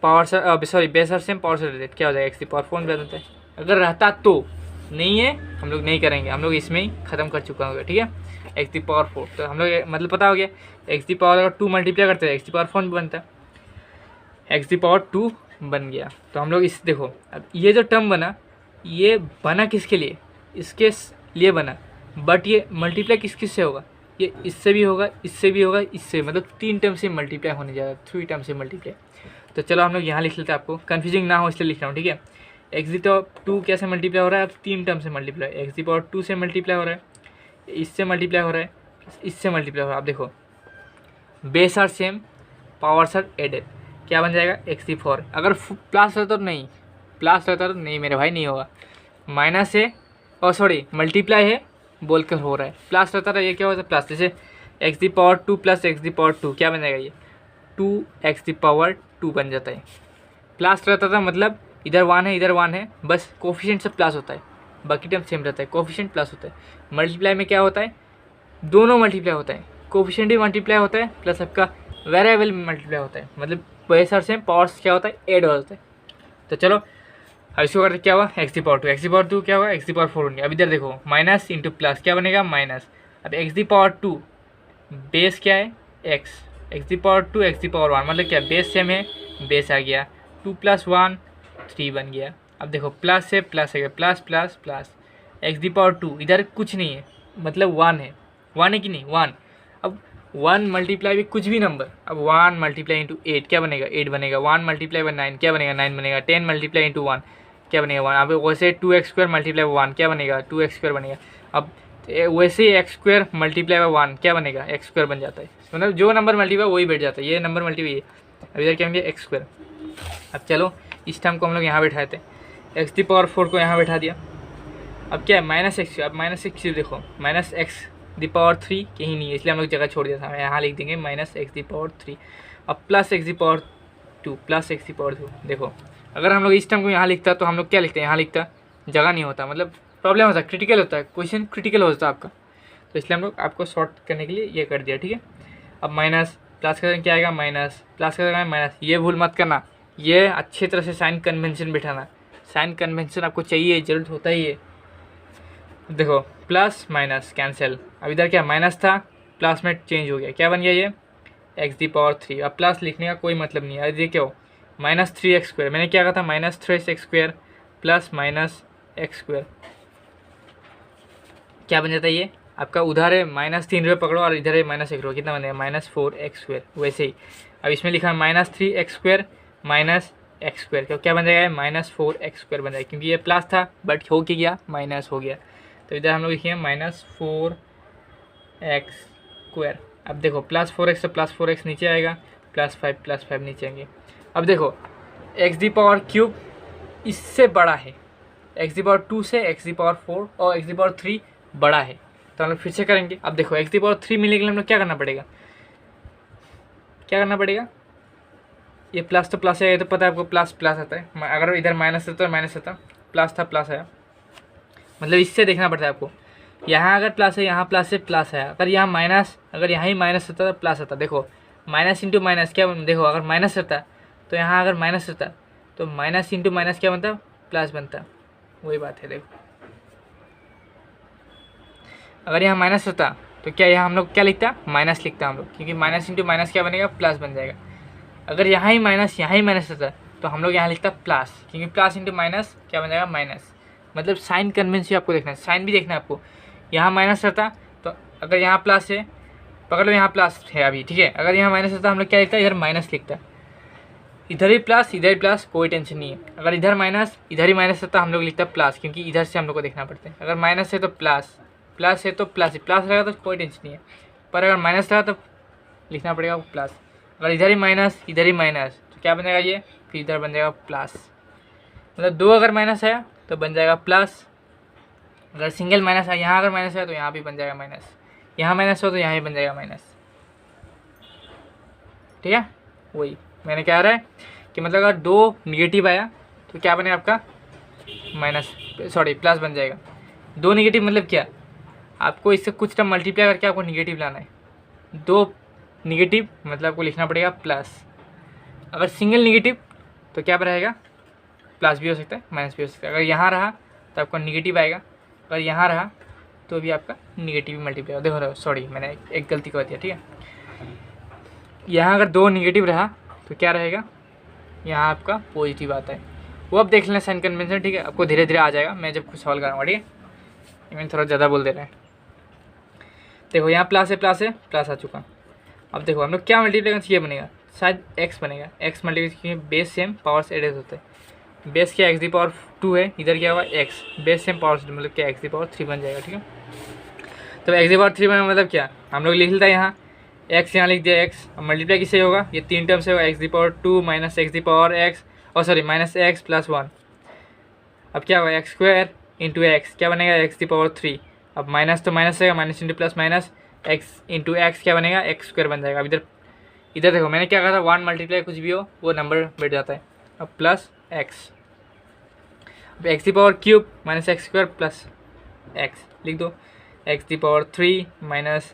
power sorry base are same power से रिलेटेड क्या हो जाएगा, एक्स दी पावर 4 बनता है। अगर रहता तो, नहीं है हम लोग नहीं करेंगे, हम लोग इसमें ही ख़त्म कर चुका होगा, ठीक है। एक्स दी पावर 4 तो हम लोग मतलब पता हो गया, एक्स दी पावर अगर 2 मल्टीप्लाई करते हैं एक्स दी पावर 4 भी बनता है, एक्स दी पावर 2 बन गया। तो हम लोग इस देखो अब ये जो टर्म बना, ये बना किसके लिए, इसके लिए बना, बट ये मल्टीप्लाई किस किस से होगा, ये इससे भी होगा, इससे भी होगा, इससे, मतलब 3 टर्म से मल्टीप्लाई होने जा रहा है, 3 टर्म से मल्टीप्लाई। तो चलो हम लोग यहाँ लिख लेते हैं, आपको कन्फ्यूजिंग ना हो इसलिए लिख रहा हूँ, ठीक है। एक्स दी पावर 2 कैसे मल्टीप्लाई हो रहा है, अब 3 टर्म से मल्टीप्लाई, एक्स दी पावर 2 से मल्टीप्लाई हो रहा है, इससे मल्टीप्लाई हो रहा है, इससे मल्टीप्लाई हो रहा है। आप देखो base are same powers are added, क्या बन जाएगा, एक्स दी 4। अगर प्लस रहता तो नहीं, प्लस रहता तो नहीं मेरे भाई नहीं होगा, माइनस है और सॉरी मल्टीप्लाई है बोलकर हो रहा है, प्लस रहता था ये क्या होता है प्लस, जैसे x the power 2 + x the power 2 क्या बन जाएगा, ये 2x दी पावर 2 बन जाता है। प्लस रहता था मतलब इधर 1 है इधर 1 है, बस कोफिशिएंट से प्लस होता है, बाकी टर्म सेम रहता है, कोफिशिएंट प्लस होता है। मल्टीप्लाई में क्या होता है, दोनों मल्टीप्लाई होता है, कोफिशिएंट भी मल्टीप्लाई होता है प्लस आपका वेरिएबल मल्टीप्लाई होता है, मतलब बेस और सेम पावर्स क्या होता है ऐड हो जाता है। तो चलो अब इसको करते क्या हुआ, x the power 2, x the power 2 क्या हुआ, एक्स दी पावर 4 बन गया। अब इधर देखो माइनस इंटू प्लस क्या बनेगा, माइनस। अब एक्स दी पावर 2 बेस क्या है x, x the power 2 x the power 1 मतलब क्या, बेस सेम है, बेस आ गया, 2 + 1 3 बन गया। अब देखो प्लस से प्लस आ गया, plus plus plus, x the power 2 इधर कुछ नहीं है मतलब 1 है, 1 है कि नहीं 1। अब 1 मल्टीप्लाई भी कुछ भी नंबर, अब 1 मल्टीप्लाई इंटू 8 क्या बनेगा, 8 बनेगा, 1 मल्टीप्लाई बाई 9 क्या बनेगा, 9 बनेगा, 10 मल्टीप्लाई इंटू 1 क्या बनेगा, 1। अब वैसे 2x स्क्वायर मल्टीप्लाई बाई 1 क्या बनेगा, 2x स्क्वायर बनेगा। अब वैसे ही एक्स स्क्वायर मल्टीप्लाई बाई 1 क्या बनेगा, एक्स स्क्वायर बन जाता है, मतलब जो नंबर मल्टीप्लाई वही बैठ जाता है, ये नंबर मल्टीप्लाई। अब इधर क्या बन एक्स स्क्वायर। अब चलो इस टर्म को हम लोग यहाँ बैठाए थे, एक्स दी पावर 4 को यहाँ बैठा दिया। अब क्या है माइनस एक्स, अब माइनस एक्स देखो माइनस एक्स दी पावर 3 कहीं नहीं है इसलिए हम लोग जगह छोड़ दिया था, यहाँ लिख देंगे माइनस एक्स दी पावर 3। अब plus x the power 2 plus x the power 2। देखो अगर हम लोग इस टर्म को यहाँ लिखता तो हम लोग क्या लिखते हैं, यहाँ लिखता जगह नहीं होता, मतलब प्रॉब्लम होता है, क्रिटिकल होता है, क्वेश्चन क्रिटिकल होता है आपका, तो इसलिए हम लोग आपको शॉर्ट करने के लिए ये कर दिया, ठीक है। अब माइनस प्लस करेंगे क्या आएगा, माइनस प्लस करेंगे माइनस, ये भूल मत करना, ये अच्छी तरह से साइन कन्वेंशन बिठाना, साइन कन्वेंशन आपको चाहिए, जरूरत होता ही है। देखो प्लस माइनस कैंसिल, अब इधर क्या माइनस था प्लस में चेंज हो गया, क्या बन गया ये एक्स दी पावर 3। अब प्लस लिखने का कोई मतलब नहीं है, अब देखिए माइनस 3x स्क्वायर, मैंने क्या कहा था minus 3x square plus minus X square क्या बन जाता है, ये आपका उधर है माइनस 3 रुपये पकड़ो और इधर है माइनस 1 रुपये, कितना बनेगा माइनस 4x स्क्वायर। वैसे ही अब इसमें लिखा है minus 3x square minus X square, क्यों क्या बन जाएगा माइनस 4x स्क्वायर बन जाएगा, क्योंकि ये प्लस था बट हो के गया माइनस हो गया, तो इधर हम लोग लिखिए माइनस 4x स्क्वायर। अब देखो प्लस 4x तो प्लस 4x नीचे आएगा, प्लस 5 नीचे आएंगे। अब देखो एक्स दी पावर क्यूब इससे बड़ा है, एक्स दी पावर 2 से एक्स दी पावर 4 और एक्स दी पावर 3 बड़ा है, तो हम लोग फिर से करेंगे। अब देखो एक्स दी पावर 3 मिलने के लिए हम लोग क्या करना पड़ेगा, क्या करना पड़ेगा, ये प्लस तो प्लस है, ये तो पता है आपको, प्लस प्लस आता है। अगर इधर माइनस था तो माइनस आता, प्लस था प्लस आया, मतलब इससे देखना पड़ता है आपको। यहाँ अगर प्लस है, यहाँ प्लस है, प्लस है। अगर यहाँ माइनस, अगर यहाँ ही माइनस होता तो प्लस आता। देखो माइनस इंटू माइनस क्या, देखो अगर माइनस रहता तो यहाँ अगर माइनस रहता तो माइनस इंटू माइनस क्या बनता, प्लस बनता। वही बात है। देखो अगर यहाँ माइनस होता तो क्या यहाँ हम लोग क्या लिखता, माइनस लिखता हम लोग, क्योंकि माइनस इंटू माइनस क्या बनेगा, प्लस बन जाएगा। अगर यहाँ ही माइनस होता तो हम लोग यहाँ लिखता प्लस, क्योंकि प्लस इंटू माइनस क्या बन जाएगा, माइनस। मतलब साइन कन्वेंशन आपको देखना है, साइन भी देखना है आपको। यहाँ माइनस रहता तो अगर यहाँ प्लस है, पकड़ लो यहाँ प्लस है अभी, ठीक है। अगर यहाँ माइनस रहता हम लोग क्या लिखता, इधर माइनस लिखता। इधर ही प्लस इधर ही प्लस, कोई टेंशन नहीं है। अगर इधर माइनस इधर ही माइनस रहता हम लोग लिखता प्लस, क्योंकि इधर से हम लोग को देखना पड़ता है। अगर माइनस है तो प्लस, प्लस है तो प्लस, प्लस रहेगा तो कोई टेंशन नहीं है। पर अगर माइनस रहा तो लिखना पड़ेगा प्लस। अगर इधर ही माइनस इधर ही माइनस तो क्या बनेगा ये, फिर इधर बन जाएगा प्लस। मतलब दो अगर माइनस आया तो बन जाएगा प्लस। अगर सिंगल माइनस है, यहाँ अगर माइनस है तो यहाँ भी बन जाएगा माइनस, यहाँ माइनस हो तो यहाँ भी बन जाएगा माइनस, ठीक है। वही मैंने कह रहा है कि मतलब अगर दो निगेटिव आया तो क्या बनेगा आपका, माइनस, सॉरी प्लस बन जाएगा। दो निगेटिव मतलब क्या, आपको इससे कुछ टर्म मल्टीप्लाई करके आपको निगेटिव लाना है। दो निगेटिव मतलब आपको लिखना पड़ेगा प्लस। अगर सिंगल निगेटिव तो क्या रहेगा, प्लस भी हो सकता है माइनस भी हो सकता है। अगर यहाँ रहा तो आपका निगेटिव आएगा, अगर यहाँ रहा तो भी आपका निगेटिव मल्टीप्लाई। देखो सॉरी मैंने एक गलती कर दिया, ठीक है। यहाँ अगर दो निगेटिव रहा तो क्या रहेगा, यहाँ आपका पॉजिटिव आता है। वो अब देख लेना साइन कन्वेंशन, ठीक है। आपको धीरे धीरे आ जाएगा, मैं जब कुछ सॉल्व कराऊंगा, ठीक है। मैंने थोड़ा ज़्यादा बोल दे रहे हैं। देखो यहाँ प्लस है, प्लस है, प्लस आ चुका। अब देखो हम लोग क्या मल्टीप्लाई करेंगे, ये बनेगा शायद एक्स बनेगा। X multiply base same powers added होते हैं। बेस क्या एक्स दी पावर 2 है, इधर क्या होगा एक्स, बेस सेम पावर्स मतलब क्या एक्स दी पावर 3 बन जाएगा, ठीक है। तो एक्स दी पावर 3 बना मतलब क्या, हम लोग लिख लेता है यहाँ एक्स, यहाँ लिख दिया एक्स। अब मल्टीप्लाई किससे होगा, ये तीन टर्म से होगा, x the power 2 minus x the power x, और सॉरी माइनस एक्स प्लस 1। अब क्या होगा एक्स स्क्वायर इंटू एक्स, क्या बनेगा एक्स दी पावर 3। अब माइनस तो माइनस रहेगा, minus into plus minus, x into x क्या बनेगा, एक्स स्क्वायर बन जाएगा। अब इधर देखो मैंने क्या कहा था, 1 मल्टीप्लाई कुछ भी हो वो नंबर बैठ जाता है। अब प्लस एक्स, अब x the power cube minus X square plus x लिख दो, x the power 3 minus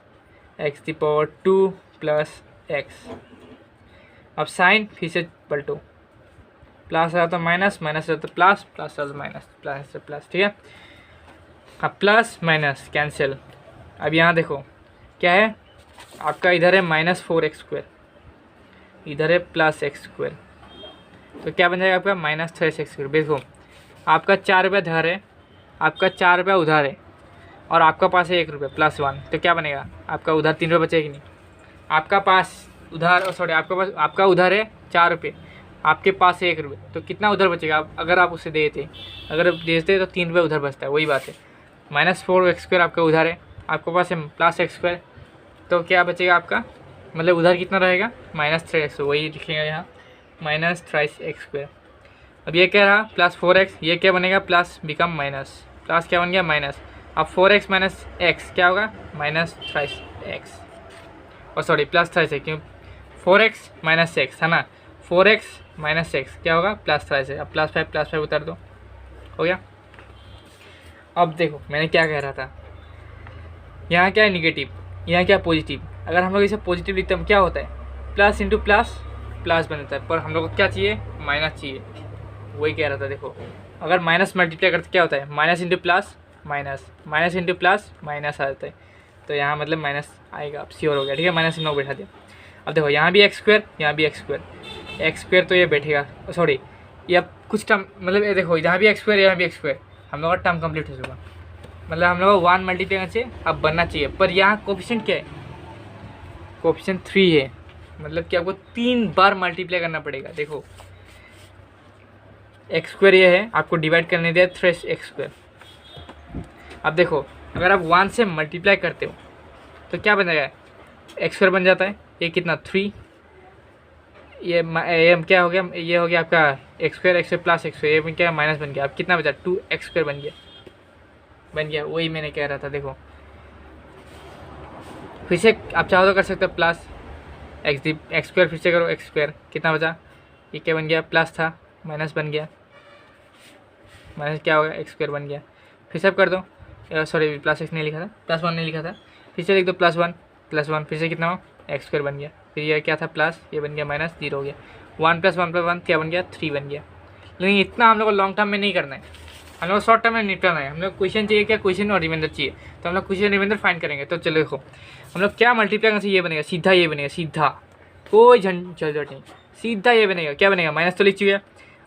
x the power 2 plus x. अब साइन फिर से पलटो, प्लस रहा तो माइनस, माइनस रहा तो प्लस, प्लस रहा तो माइनस, प्लस से प्लस, ठीक है। अब प्लस माइनस कैंसिल। अब यहाँ देखो क्या है आपका, इधर है माइनस 4x स्क्वायर, इधर है प्लस एक्स स्क्वायर, तो क्या बन जाएगा आपका माइनस 3x स्क्वायर। देखो आपका 4 रुपया धर है, आपका 4 रुपया उधार है, और आपका पास है 1 रुपया प्लस 1, तो क्या बनेगा आपका उधार 3 रुपये बचेगा कि नहीं। आपका पास उधार, सॉरी आपका उधार है 4 रुपये, आपके पास है 1 रुपये, तो कितना उधार बचेगा अगर आप उसे देते, अगर आप देते तो 3 रुपये उधार बचता है। वही बात है, माइनस 4x स्क्वायर आपका उधार है, आपके पास है प्लस एक्स स्क्वायर, तो क्या बचेगा आपका, मतलब उधार कितना रहेगा माइनस 3x, वही लिखेगा यहाँ माइनस 3x स्क्वायर। अब ये क्या रहा प्लस 4x, ये क्या बनेगा प्लस बिकम माइनस, प्लस क्या बन गया माइनस। अब 4x माइनस एक्स क्या होगा माइनस 3x, और सॉरी प्लस 3 है, क्यों 4x माइनस एक्स है ना, 4x माइनस एक्स क्या होगा प्लस 3 है। अब प्लस 5 उतार दो, हो गया। अब देखो मैंने क्या कह रहा था, यहाँ क्या है निगेटिव, यहाँ क्या पॉजिटिव। अगर हम लोग इसे पॉजिटिव लिखते हैं क्या होता है, प्लस इंटू प्लस प्लस बन जाता है, पर हम लोग को क्या चाहिए माइनस चाहिए। वही कह रहा था, देखो अगर माइनस मल्टीप्लाई करते क्या होता है, minus into plus minus, minus into plus minus आ जाता है, तो यहाँ मतलब माइनस आएगा। अब श्योर हो गया, ठीक है, माइनस 9 बैठा दिया। अब देखो यहाँ भी एक्स स्क्वायर, यहाँ भी एक्स स्क्वायर, एक्स स्क्वायर तो ये बैठेगा, सॉरी ये अब कुछ टर्म, मतलब ये देखो यहाँ भी एक्स स्क्वायर, यहाँ भी एक्स स्क्वायर, हम लोग का टर्म कंप्लीट हो चुका, मतलब हम लोग 1 मल्टीप्लाई करना चाहिए, अब बनना चाहिए। पर यहाँ कोफिशिएंट क्या है, कोफिशिएंट 3 है, मतलब कि आपको 3 बार मल्टीप्लाई करना पड़ेगा। देखो एक्स स्क्वायर ये है, आपको डिवाइड करने दिया 3x स्क्वायर। अब देखो अगर आप 1 से मल्टीप्लाई करते हो तो क्या बन जाएगा, एक्स स्क्वायर बन जाता है, ये कितना 3, ये क्या हो गया, ये हो गया आपका x square plus x square, ये क्या माइनस बन गया। अब कितना बचा 2x स्क्वायर बन गया। वही मैंने कह रहा था, देखो फिर से आप चाहो तो कर सकते हो प्लस एक्स स्क्वायर, फिर से करो एक्स स्क्वायर, कितना बचा ये क्या बन गया, प्लस था माइनस बन गया, माइनस क्या होगा एक्स स्क्वायर बन गया। फिर सब कर दो, सॉरी प्लस एक्स नहीं लिखा था, प्लस वन नहीं लिखा था, फिर से लिख दो प्लस वन फिर से कितना हो एक्स स्क्वायर बन गया। फिर ये क्या था प्लस, ये बन गया माइनस, जीरो हो गया। 1 + 1 + 1 क्या बन गया 3 बन गया। लेकिन इतना हम लोग को लॉन्ग टर्म में नहीं करना है, हम लोग शॉर्ट टर्म में निपटाना है। हम लोग क्वेश्चन चाहिए क्या, क्वेश्चन और रिमाइंडर चाहिए, तो हम लोग क्वेश्चन रिमाइंडर फाइंड करेंगे। तो चलो देखो हम लोग क्या मल्टीप्लाई करने से ये बनेगा, सीधा ये बनेगा, सीधा कोई झंझट नहीं, सीधा ये बनेगा। क्या बनेगा, माइनस तो लिख चुके हैं।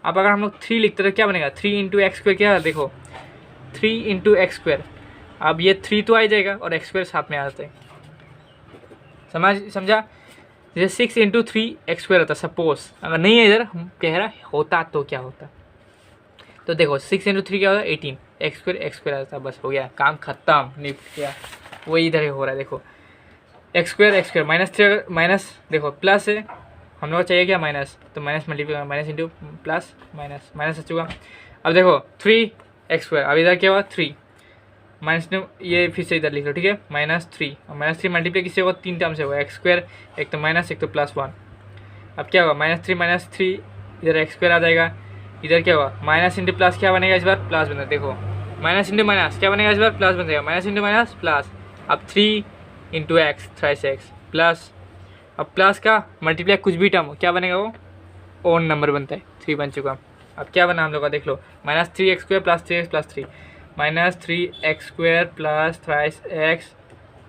अब अगर हम लोग 3 लिखते तो क्या बनेगा, 3 × x², क्या देखो 3 × x²। अब ये 3 तो आ जाएगा और x² साथ में आ जाते हैं, समझा। जैसे 6 × 3 x² होता, सपोज अगर नहीं है इधर, हम कह रहा होता तो क्या होता, तो देखो 6 × 3 क्या होता है 18, x² आता, बस हो गया काम खत्म, निपट गया। वही इधर हो रहा है, देखो x² -3 माइनस, देखो प्लस है, हम लोग को चाहिए क्या माइनस, तो minus multiply minus into plus minus आ चुका। अब देखो 3x², अब इधर क्या हुआ 3 माइनस, ये फिर से इधर लिख लो, ठीक है -3, और -3 मल्टीप्लाई किससे होगा, 3 टर्म से होगा x², एक तो माइनस एक तो +1। अब क्या होगा -3 इधर x² आ जाएगा, इधर क्या होगा माइनस इंटू प्लस, क्या बनेगा इस बार प्लस बनेगा। देखो माइनस इंटू माइनस क्या बनेगा इस बार प्लस बनेगा, माइनस इंटू माइनस प्लस। अब 3 × x थ्राइस x प्लस, अब प्लस का मल्टीप्लाई कुछ भी टर्म हो क्या बनेगा, वो ओन नंबर बनता है, 3 बन चुका। अब क्या बना हम लोग का देख लो, -3x² + 3x + 3, -3x² + thrice x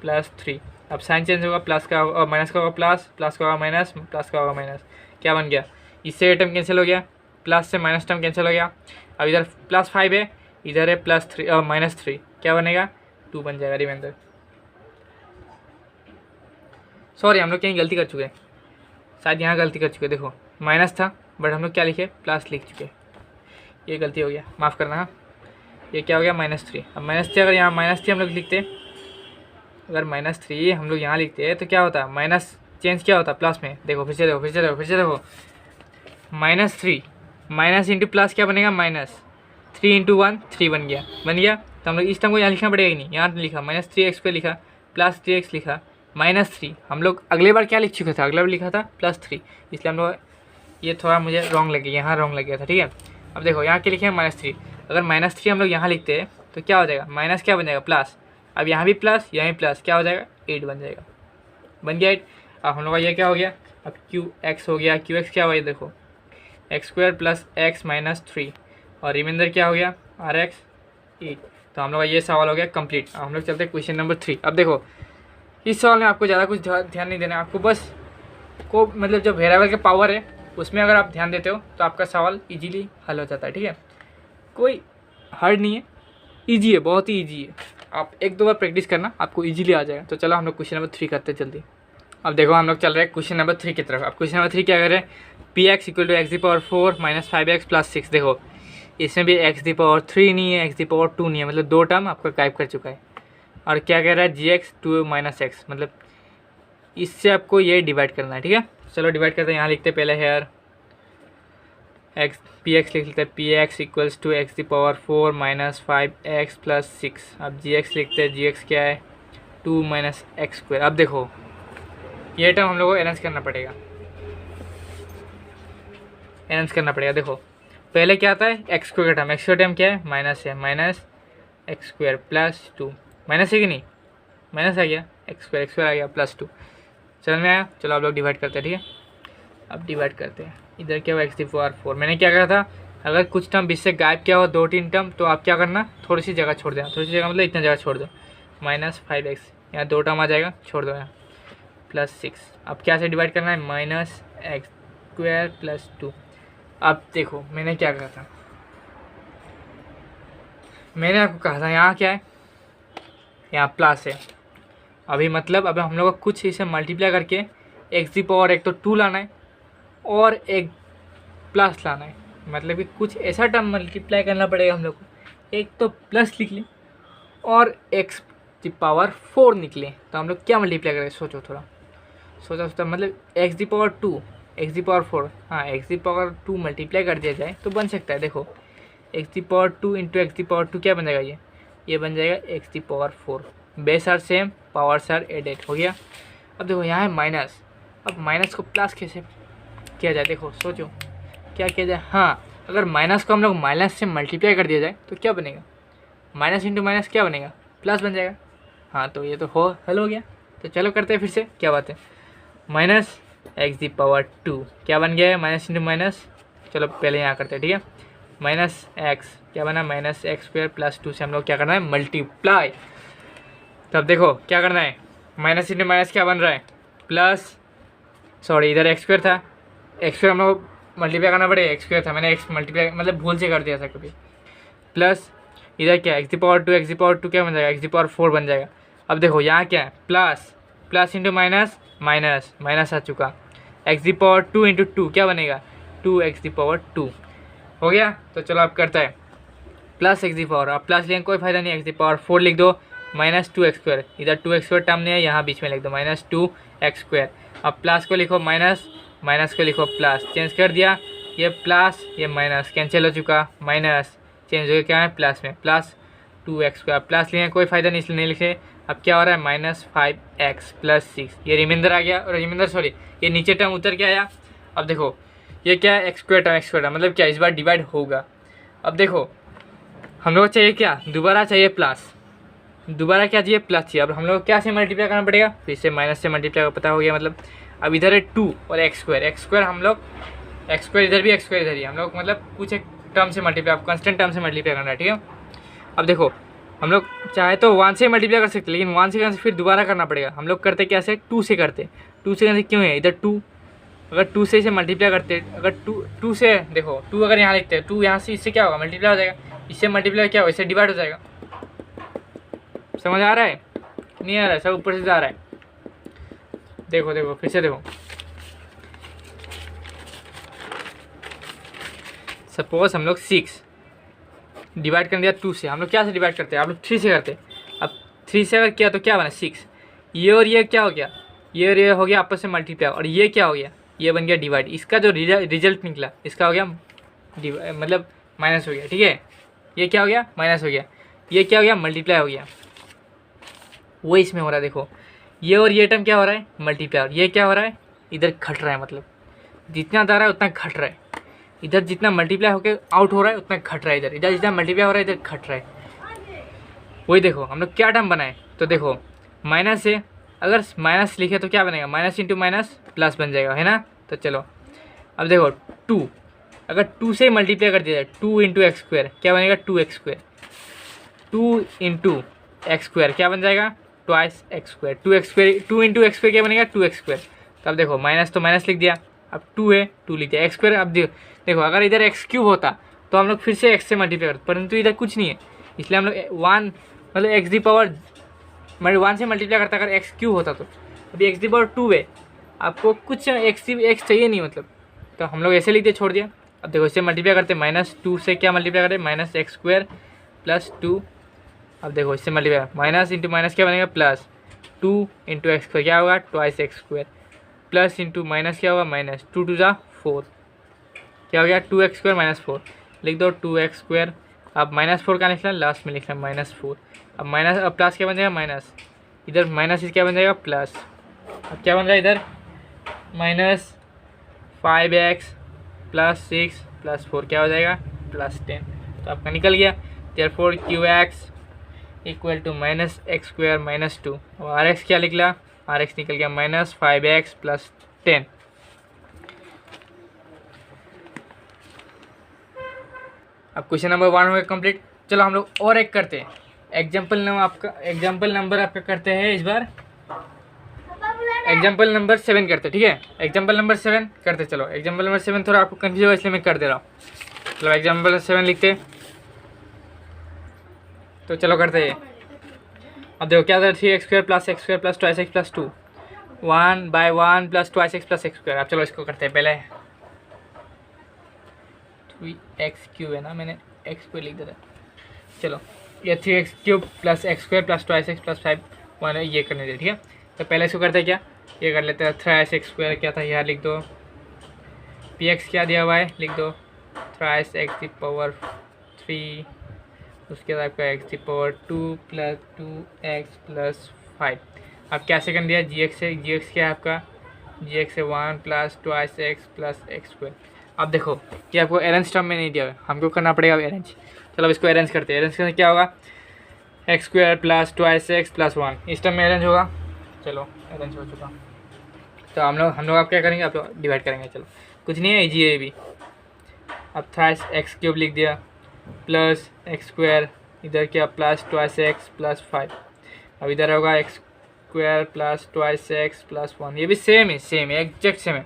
+ 3। अब साइन चेंज होगा, प्लस का और माइनस का होगा प्लस, प्लस का होगा माइनस, प्लस का होगा माइनस, क्या बन गया, इससे ये टर्म कैंसिल हो गया, प्लस से माइनस टर्म कैंसिल हो गया। अब इधर +5 है, इधर है +3 और -3, क्या बनेगा 2 बन जाएगा रिमाइंडर। सॉरी हम लोग कहीं गलती कर चुके हैं, शायद यहाँ गलती कर चुके हैं। देखो माइनस था बट हम लोग क्या लिखे प्लस लिख चुके, ये गलती हो गया, माफ़ करना। हाँ ये क्या हो गया -3। अब -3 अगर यहाँ -3 हम लोग लिखते, अगर -3 हम लोग यहाँ लिखते हैं तो क्या होता, माइनस चेंज क्या होता प्लस में। देखो फिर से देखो -3 माइनस इंटू प्लस क्या बनेगा -3 × 1 3 बन गया। तो हम लोग इस टर्म को यहाँ लिखना पड़ेगा ही नहीं, यहाँ लिखा -3x² लिखा, +3x लिखा, -3। हम लोग अगले बार क्या लिख चुके थे, अगला बार लिखा था +3, इसलिए हम लोग ये थोड़ा मुझे रॉन्ग लग गया, यहाँ रॉन्ग लग गया था, ठीक है। अब देखो यहाँ क्या लिखे हैं -3, अगर -3 हम लोग यहाँ लिखते हैं तो क्या हो जाएगा, माइनस क्या बन जाएगा प्लस, अब यहाँ भी प्लस यहाँ भी प्लस, क्या हो जाएगा 8 बन जाएगा, बन गया 8। अब हम लोग का ये क्या हो गया, अब QX हो गया, QX क्या हुआ ये देखो x² + x - 3 और रिमाइंडर क्या हो गया RX 8। तो हम लोग का ये सवाल हो गया कंप्लीट। अब हम लोग चलते हैं क्वेश्चन नंबर 3। अब देखो इस सवाल में आपको ज़्यादा कुछ ध्यान नहीं देना है, आपको बस को मतलब जो वेरिएबल के पावर है उसमें अगर आप ध्यान देते हो तो आपका सवाल इजीली हल हो जाता है, ठीक है। कोई हार्ड नहीं है, ईजी है, बहुत ही ईजी है। आप 1-2 बार प्रैक्टिस करना, आपको ईजिली आ जाएगा। तो चलो हम लोग क्वेश्चन नंबर 3 करते हैं जल्दी। अब देखो हम लोग चल रहे हैं क्वेश्चन नंबर 3 की तरफ। अब क्वेश्चन नंबर 3 क्या कर रहे हैं, px = x⁴ - 5x + 6। देखो इसमें भी x⁴ नहीं है, x⁴ नहीं है, मतलब 2 टर्म आपका गायब कर चुका है। और क्या कह रहा है gx 2 - x, मतलब इससे आपको ये डिवाइड करना है, ठीक है। चलो डिवाइड करते हैं, यहाँ लिखते हैं पहले हेयर px लिख लेते हैं, px = x⁴ - 5x + 6। अब gx लिखते हैं, gx क्या है 2 - x²। अब देखो ये टर्म हम लोग को अरेंज करना पड़ेगा, देखो पहले क्या आता है x² का टर्म, x² का टर्म क्या है माइनस है, -x² + 2, माइनस है कि नहीं, माइनस आ गया, x² आ गया +2, चल में आया। चलो आप लोग डिवाइड करते हैं, ठीक है। अब डिवाइड करते हैं, इधर क्या हुआ x⁴। मैंने क्या कहा था, अगर कुछ टर्म बीच से गायब क्या हो 2-3 टर्म, तो आप क्या करना थोड़ी सी जगह छोड़ देना, थोड़ी सी जगह मतलब इतना जगह छोड़ दो, -5x, यहाँ 2 टर्म आ जाएगा, छोड़ दो यहाँ +6। अब क्या से डिवाइड करना है -x² + 2। अब देखो मैंने क्या कहा था, मैंने आपको कहा था यहाँ क्या है, यहाँ प्लस है। अभी मतलब अब हम लोग को कुछ इसे मल्टीप्लाई करके x⁴ एक तो 2 लाना है और एक प्लस लाना है, मतलब कि कुछ ऐसा टर्म मल्टीप्लाई करना पड़ेगा हम लोग को, एक तो प्लस लिख लें और x⁴ निकले। तो हम लोग क्या मल्टीप्लाई करें, सोचो थोड़ा, सोचा मतलब x⁴ हाँ x⁴ मल्टीप्लाई कर दिया जाए तो बन सकता है। देखो x⁴ × x⁴ क्या बन जाएगा, ये बन जाएगा x⁴। Base are same, powers are added, हो गया। अब देखो यहाँ है माइनस, अब माइनस को प्लस कैसे किया जाए, देखो सोचो क्या किया जाए, हाँ अगर माइनस को हम लोग माइनस से मल्टीप्लाई कर दिया जाए तो क्या बनेगा, माइनस इंटू माइनस क्या बनेगा, प्लस बन जाएगा। हाँ तो ये तो हल हो गया। तो चलो करते हैं फिर से, क्या बात है, माइनस एक्स दी पावर 2 क्या बन गया है, माइनस इंटू माइनस। चलो पहले यहाँ करते हैं, ठीक है, माइनस एक्स क्या बना, माइनस एक्स स्क्वायर प्लस 2 से हम लोग क्या करना है, मल्टीप्लाई। तब देखो क्या करना है, माइनस इंटू माइनस क्या बन रहा है, प्लस, सॉरी इधर एक्स स्क्वायर था, एक्स स्क्वायर हम लोग मल्टीप्लाई करना पड़ेगा, एक्स स्क्वायर था, मैंने एक्स मल्टीप्लाई मतलब भूल से कर दिया था कभी, प्लस इधर क्या x the power 2, x the power 2 क्या बन जाएगा, एक्स दी पावर 4 बन जाएगा। अब देखो यहाँ क्या है, plus plus into minus, minus minus आ चुका, एक्स दी पावर 2 इंटू 2 क्या बनेगा, 2 एक्स दी पावर 2 हो गया। तो चलो अब करता है प्लस एक्स दी पावर, अब प्लस लेने कोई फायदा नहीं, एक्स दी पावर 4 लिख दो, माइनस 2 एक्स स्क्वायर, इधर 2 एक्स स्क्वायर टर्म नहीं है, यहाँ बीच में लिख दो माइनस 2 एक्स स्क्वायर। अब प्लस को लिखो माइनस, माइनस को लिखो प्लस, चेंज कर दिया, ये प्लस ये माइनस कैंसिल हो चुका, माइनस चेंज हो गया क्या है प्लस में, प्लस 2 एक्स स्क्वायर, प्लस लेने कोई फायदा नहीं इसलिए नहीं लिखे। अब क्या हो रहा है, माइनस 5x प्लस 6, ये रिमाइंडर आ गया, और रिमाइंडर सॉरी ये नीचे टर्म उतर के आया। अब देखो ये क्या है, x square term, x square term मतलब क्या, इस बार डिवाइड होगा। अब देखो हम लोग चाहिए क्या, दोबारा चाहिए प्लस, दोबारा क्या चाहिए, प्लस चाहिए। अब हम लोग क्या से मल्टीप्लाई करना पड़ेगा, फिर से माइनस से मल्टीप्लाई पता हो गया मतलब। अब इधर है 2 और एक्स स्क्वायर हम लोग, एक्स स्क्वायर इधर भी, एक्स स्क्वायर इधर ही, हम लोग मतलब कुछ एक टर्म से मल्टीप्लाई, आप कांस्टेंट टर्म से मल्टीप्लाई करना है, ठीक है। अब देखो हम लोग चाहे तो 1 से मल्टीप्लाई कर सकते, लेकिन 1 से करने से फिर दोबारा करना पड़ेगा। हम लोग करते क्या से, 2 से करते, 2 से करने से क्यों है इधर 2, अगर 2 से इसे मल्टीप्लाई करते, अगर 2 से देखो 2 अगर यहाँ लिखते हैं 2 यहाँ से, इससे क्या होगा, मल्टीप्लाई हो जाएगा, इससे मल्टीप्लाई क्या होगा, इससे डिवाइड हो जाएगा। समझ आ रहा है, नहीं आ रहा है, सब ऊपर से जा रहा है। देखो देखो फिर से देखो, सपोज हम लोग 6 डिवाइड कर दिया 2 से, हम लोग क्या से डिवाइड करते हैं, आप लोग 3 से करते। अब 3 से अगर किया तो क्या बना 6, ये और ये क्या हो गया, ये और ये हो गया आपस में मल्टीप्लाई, और ये क्या हो गया, ये बन गया डिवाइड। इसका जो रिजल्ट निकला इसका हो गया मतलब माइनस हो गया, ठीक है, ये क्या हो गया माइनस हो गया, ये क्या हो गया मल्टीप्लाई हो गया। वो इसमें हो रहा है, देखो ये और ये टर्म क्या हो रहा है मल्टीप्लाई, और ये क्या हो रहा है इधर घट रहा है, मतलब जितना जा रहा है उतना घट रहा है, इधर जितना मल्टीप्लाई होकर आउट हो रहा है उतना घट रहा है, इधर इधर जितना मल्टीप्लाई हो रहा है इधर घट रहा है। वही देखो हम लोग क्या टर्म बनाए, तो देखो माइनस से अगर माइनस लिखे तो क्या बनेगा, माइनस इंटू माइनस प्लस बन जाएगा, है ना। तो चलो अब देखो 2 अगर 2 से मल्टीप्लाई कर दिया जाए, 2 इंटू एक्स स्क्वायर क्या बनेगा, 2 x square, 2 into x square क्या बन जाएगा, twice x square, 2 x square, 2 into x square क्या बनेगा, 2 एक्स स्क्वायर। तो अब देखो माइनस तो माइनस लिख दिया, अब 2 है 2 लिख दिया, एक्स स्क्वायर। अब देखो अगर इधर एक्स क्यूब होता तो हम लोग फिर से एक्स से मल्टीप्लाई करते, परंतु इधर कुछ नहीं है, इसलिए हम लोग 1 मतलब एक्स दी पावर 1 से मल्टीप्लाई करता, अगर एक्स क्यूब होता तो। अभी एक्स दी पावर 2 है, आपको कुछ एक्स चाहिए नहीं मतलब, तो हम लोग ऐसे लिख दिया छोड़ दिया। अब देखो इससे मल्टीप्लाई करते, माइनस 2 से क्या मल्टीप्लाई करें, माइनस एक्स स्क्वायर प्लस 2। अब देखो इससे मल्टीप्लाई, माइनस इंटू माइनस क्या बनेगा, प्लस 2 इंटू एक्स स्क्वायर क्या होगा, twice x square, plus into minus क्या होगा, माइनस 2 टू जा 4 क्या हो गया, 2 एक्स स्क्वायर माइनस 4 लिख दो, 2 एक्स स्क्वायर। अब माइनस 4 का निकला, लास्ट में लिखना माइनस 4। अब माइनस, अब प्लस क्या बन जाएगा, माइनस, इधर माइनस क्या बन जाएगा, प्लस। अब क्या बन रहा है इधर, माइनस 5x प्लस 6 प्लस 4 क्या हो जाएगा, प्लस 10। तो आपका निकल गया, therefore QX equal to minus X square minus 2। और RX क्या निकला, RX निकल गया माइनस 5x प्लस 10। अब क्वेश्चन नंबर 1 हो गया कंप्लीट। चलो हम लोग और एक करते हैं, एग्जाम्पल नंबर आपका करते हैं इस बार, एग्जाम्पल नंबर 7 करते, ठीक है, एग्जाम्पल नंबर 7 करते। चलो एग्जाम्पल नंबर 7 थोड़ा आपको कंफ्यूज होगा इसलिए मैं कर दे रहा हूँ। चलो एग्जाम्पल 7 लिखते, तो चलो करते हैं। अब देखो क्या था, 3x square plus x square plus twice x plus 2, 1/1 plus twice x plus x square. अब चलो इसको करते हैं, पहले 3x क्यूब है ना, मैंने x को लिख दिया था। चलो ये 3x cube plus x square plus twice x plus 5 1 ये करने दे, ठीक है। तो पहले इसको करते हैं क्या, ये कर लेते हैं, थ्राइस एक्स स्क्वायर क्या था यहाँ लिख दो, px क्या दिया हुआ है लिख दो, थ्राइस एक्स की पावर 3, उसके बाद आपका एक्स की पावर 2 प्लस 2x प्लस 5। अब क्या सेकंड दिया, gx से, gx क्या है आपका, gx से 1 plus twice x plus x square. अब देखो कि आपको अरेंज टर्म में नहीं दिया है, हमको करना पड़ेगा अरेंज। चलो अब इसको अरेंज करते हैं। अरेंज करने क्या होगा, x square plus 2x plus 1 इस टर्म में अरेंज होगा। चलो अरेंज हो चुका। तो हम लोग अब क्या करेंगे, आप डिवाइड करेंगे। चलो कुछ नहीं है, इजी है ये भी। अब थ्राइस एक्स क्यूब लिख दिया प्लस एक्स स्क्वायर, इधर क्या प्लस 2x प्लस 5। अब इधर होगा x square plus 2x plus 1, ये भी सेम है एग्जैक्ट सेम है।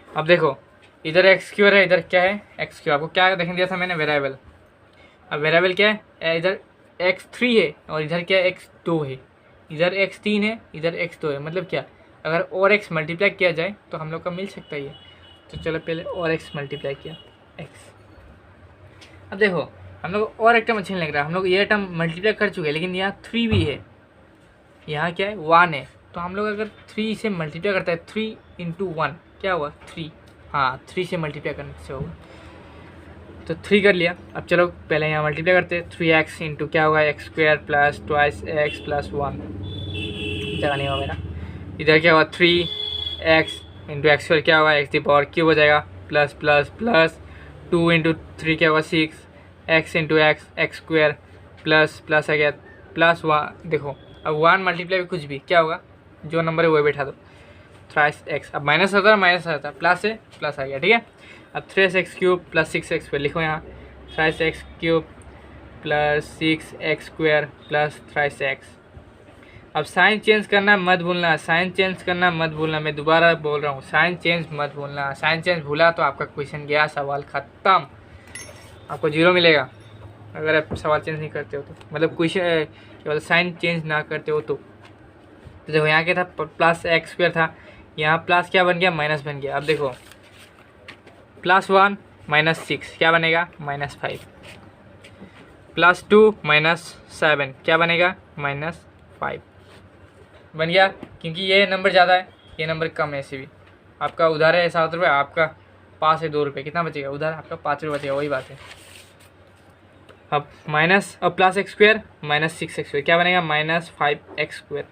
अब देखो इधर एक्स क्यूब है, इधर क्या है एक्स क्यूब। आपको क्या देखने दिया था मैंने, वेरिएबल। अब वेरिएबल क्या है, इधर x3 है और इधर क्या x2 है, इधर x3 है इधर x2 है। मतलब क्या, अगर और x मल्टीप्लाई किया जाए तो हम लोग का मिल सकता है ये। तो चलो पहले और x मल्टीप्लाई किया x। अब देखो हम लोग और एक टर्म अच्छा नहीं लग रहा, हम लोग ये टर्म मल्टीप्लाई कर चुके हैं, लेकिन यहाँ 3 भी है, यहाँ क्या है 1 है। तो हम लोग अगर 3 से मल्टीप्लाई करता है, 3 इंटू 1 क्या हुआ 3, हाँ 3 से मल्टीप्लाई करने से होगा। तो 3 कर लिया। अब चलो पहले यहाँ मल्टीप्लाई करते हैं, 3x इंटू क्या होगा x square plus 2x plus 1, जगह नहीं होगा मेरा। इधर क्या होगा 3x इंटू एक्स स्क्वायर क्या होगा एक्स दी पावर क्यूब हो जाएगा, प्लस प्लस प्लस 2 इंटू 3 क्या होगा 6x into x square plus plus आ गया प्लस 1। देखो अब 1 मल्टीप्लाई कुछ भी क्या होगा, जो नंबर है वही बैठा दो, थ्राइस एक्स। अब माइनस होता है प्लस से प्लस आ गया, ठीक है। अब 3x cube plus 6x square लिखो यहाँ, thrice x cube plus 6x square plus thrice x. अब साइन चेंज करना मत भूलना, साइन चेंज करना मत भूलना, मैं दोबारा बोल रहा हूँ साइन चेंज मत भूलना। साइन चेंज भूला तो आपका क्वेश्चन गया, सवाल ख़त्म, आपको 0 मिलेगा अगर आप सवाल चेंज नहीं करते हो तो। मतलब क्वेश्चन केवल साइन चेंज ना करते हो तो देखो यहाँ क्या था प्लस एक्स स्क्वायर था, यहाँ प्लस क्या बन गया माइनस बन गया। अब देखो प्लस 1 माइनस 6 क्या बनेगा माइनस 5, प्लस 2 माइनस 7 क्या बनेगा माइनस 5 बन गया। क्योंकि ये नंबर ज़्यादा है ये नंबर कम है, ऐसे भी आपका उधार है 7 रुपये, आपका पास है 2 रुपये, कितना बचेगा उधार आपका 5 रुपये बचेगा, वही बात है। अब माइनस और plus x square minus 6x square क्या बनेगा माइनस 5x स्क्वायर।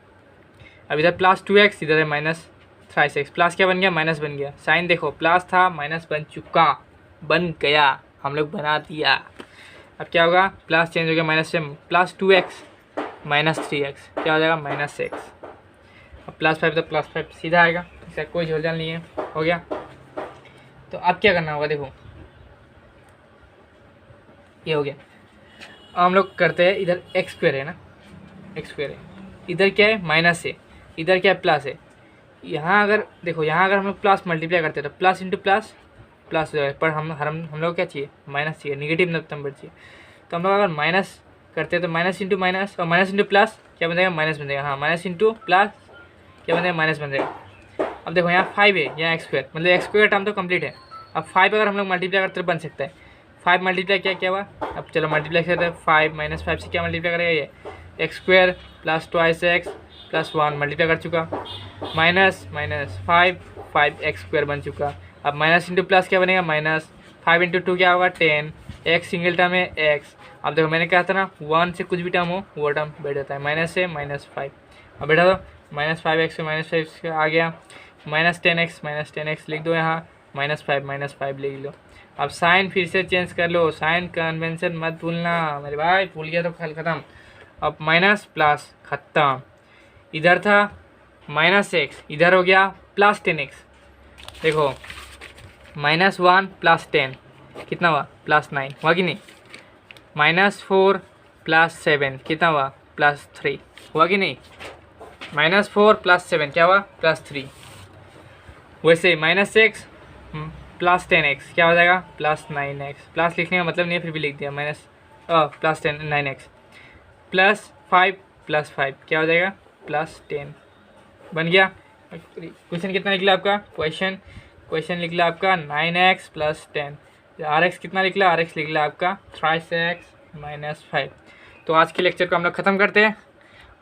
अब इधर प्लस 2x इधर है माइनस थ्राइस एक्स, प्लस क्या बन गया माइनस बन गया। साइन देखो प्लस था माइनस बन गया, हम लोग बना दिया। अब क्या होगा प्लस चेंज हो गया माइनस से, प्लस 2x माइनस 3x क्या हो जाएगा माइनस x। अब प्लस 5 तो प्लस 5 सीधा आएगा, इसका कोई झोलझाल नहीं है, हो गया। तो अब क्या करना होगा, देखो ये हो गया। अब हम लोग करते हैं, इधर एक्स स्क्वायर है ना, एक्स स्क्वायर है, इधर क्या है माइनस है, इधर क्या है प्लस है। यहाँ अगर देखो यहाँ अगर हम लोग प्लस मल्टीप्लाई करते हैं तो प्लस इंटू प्लस प्लस हो जाएगा, पर हम लोग क्या चाहिए माइनस चाहिए, निगेटिव नंबर चाहिए। तो हम लोग अगर माइनस करते हैं तो माइनस इंटू माइनस और माइनस इंटू प्लस क्या बन जाएगा माइनस बन जाएगा, हाँ माइनस इंटू प्लस क्या बन जाएगा माइनस बन जाएगा। अब देखो यहाँ 5 है, यहाँ एक्स स्क्वायर मतलब एक्स स्क्वायर टर्म तो कंप्लीट है। अब 5 अगर हम लोग मल्टीप्लाई करते तो बन सकता है 5 मल्टीप्लाई क्या हुआ। अब चलो मल्टीप्लाई करते हैं 5 माइनस 5 से क्या मल्टीप्लाई करेगा ये x square plus 2x plus 1 multiply कर चुका, माइनस माइनस 5x स्क्वायर बन चुका। अब माइनस इंटू प्लस क्या बनेगा माइनस 5 इंटू 2 क्या होगा 10, x सिंगल टर्म है x। अब देखो मैंने कहा था ना 1 से कुछ भी टर्म हो वो टर्म बैठ जाता है, माइनस से -5। अब बैठा दो माइनस 5x से माइनस 5 आ गया, माइनस 10x लिख दो यहाँ, -5 लिख लो। अब साइन फिर से चेंज कर लो, साइन कन्वेंशन मत भूलना मेरे भाई, भूल गया तो खल खत्म। अब माइनस प्लस खत्म, इधर था -x इधर हो गया प्लस 10x। देखो -1 प्लस 10 कितना हुआ +9 हुआ कि नहीं, -4 प्लस 7 कितना हुआ +3 हुआ कि नहीं, -4 प्लस 7 क्या हुआ +3। वैसे -x प्लस 10x क्या हो जाएगा +9x, प्लस लिखने का मतलब नहीं है फिर भी लिख दिया प्लस 9x प्लस 5 प्लस 5 क्या हो जाएगा +10 बन गया। क्वेश्चन कितना निकला आपका, क्वेश्चन निकला आपका 9x प्लस 10। RX कितना निकला, RX निकला आपका 3x -5। तो आज के लेक्चर को हम लोग ख़त्म करते हैं,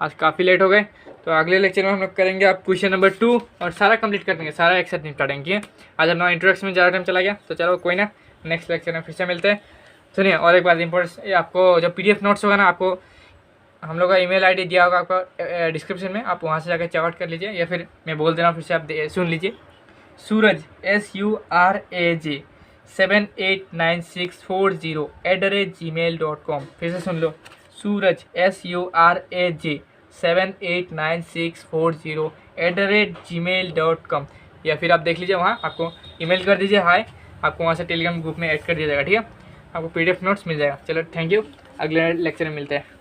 आज काफ़ी लेट हो गए। तो अगले लेक्चर में हम लोग करेंगे आप क्वेश्चन नंबर 2 और सारा कंप्लीट कर देंगे, सारा एक साथ निपटा देंगे। आज अपना इंट्रोडक्शन में ज़्यादा टाइम चला गया, तो चलो कोई ना, नेक्स्ट लेक्चर में फिर से मिलते हैं। सुनिए और एक बात इंपॉर्टेंट, आपको जब PDF नोट्स होगा ना, आपको हम लोग का email ID दिया होगा आपका डिस्क्रिप्शन में, आप वहाँ से जाकर चेकआउट कर लीजिए, या फिर मैं बोल दे रहा हूँ फिर से आप सुन लीजिए। सूरज SURAJ suraj789640@gmail.com। फिर से सुन लो, सूरज SURAJ 789640@gmail.com। या फिर आप देख लीजिए, वहाँ आपको ईमेल कर दीजिए हाय, आपको वहाँ से टेलीग्राम ग्रुप में ऐड कर दिया जाएगा। ठीक है, आपको PDF नोट्स मिल जाएगा। चलो थैंक यू, अगले लेक्चर में मिलते हैं।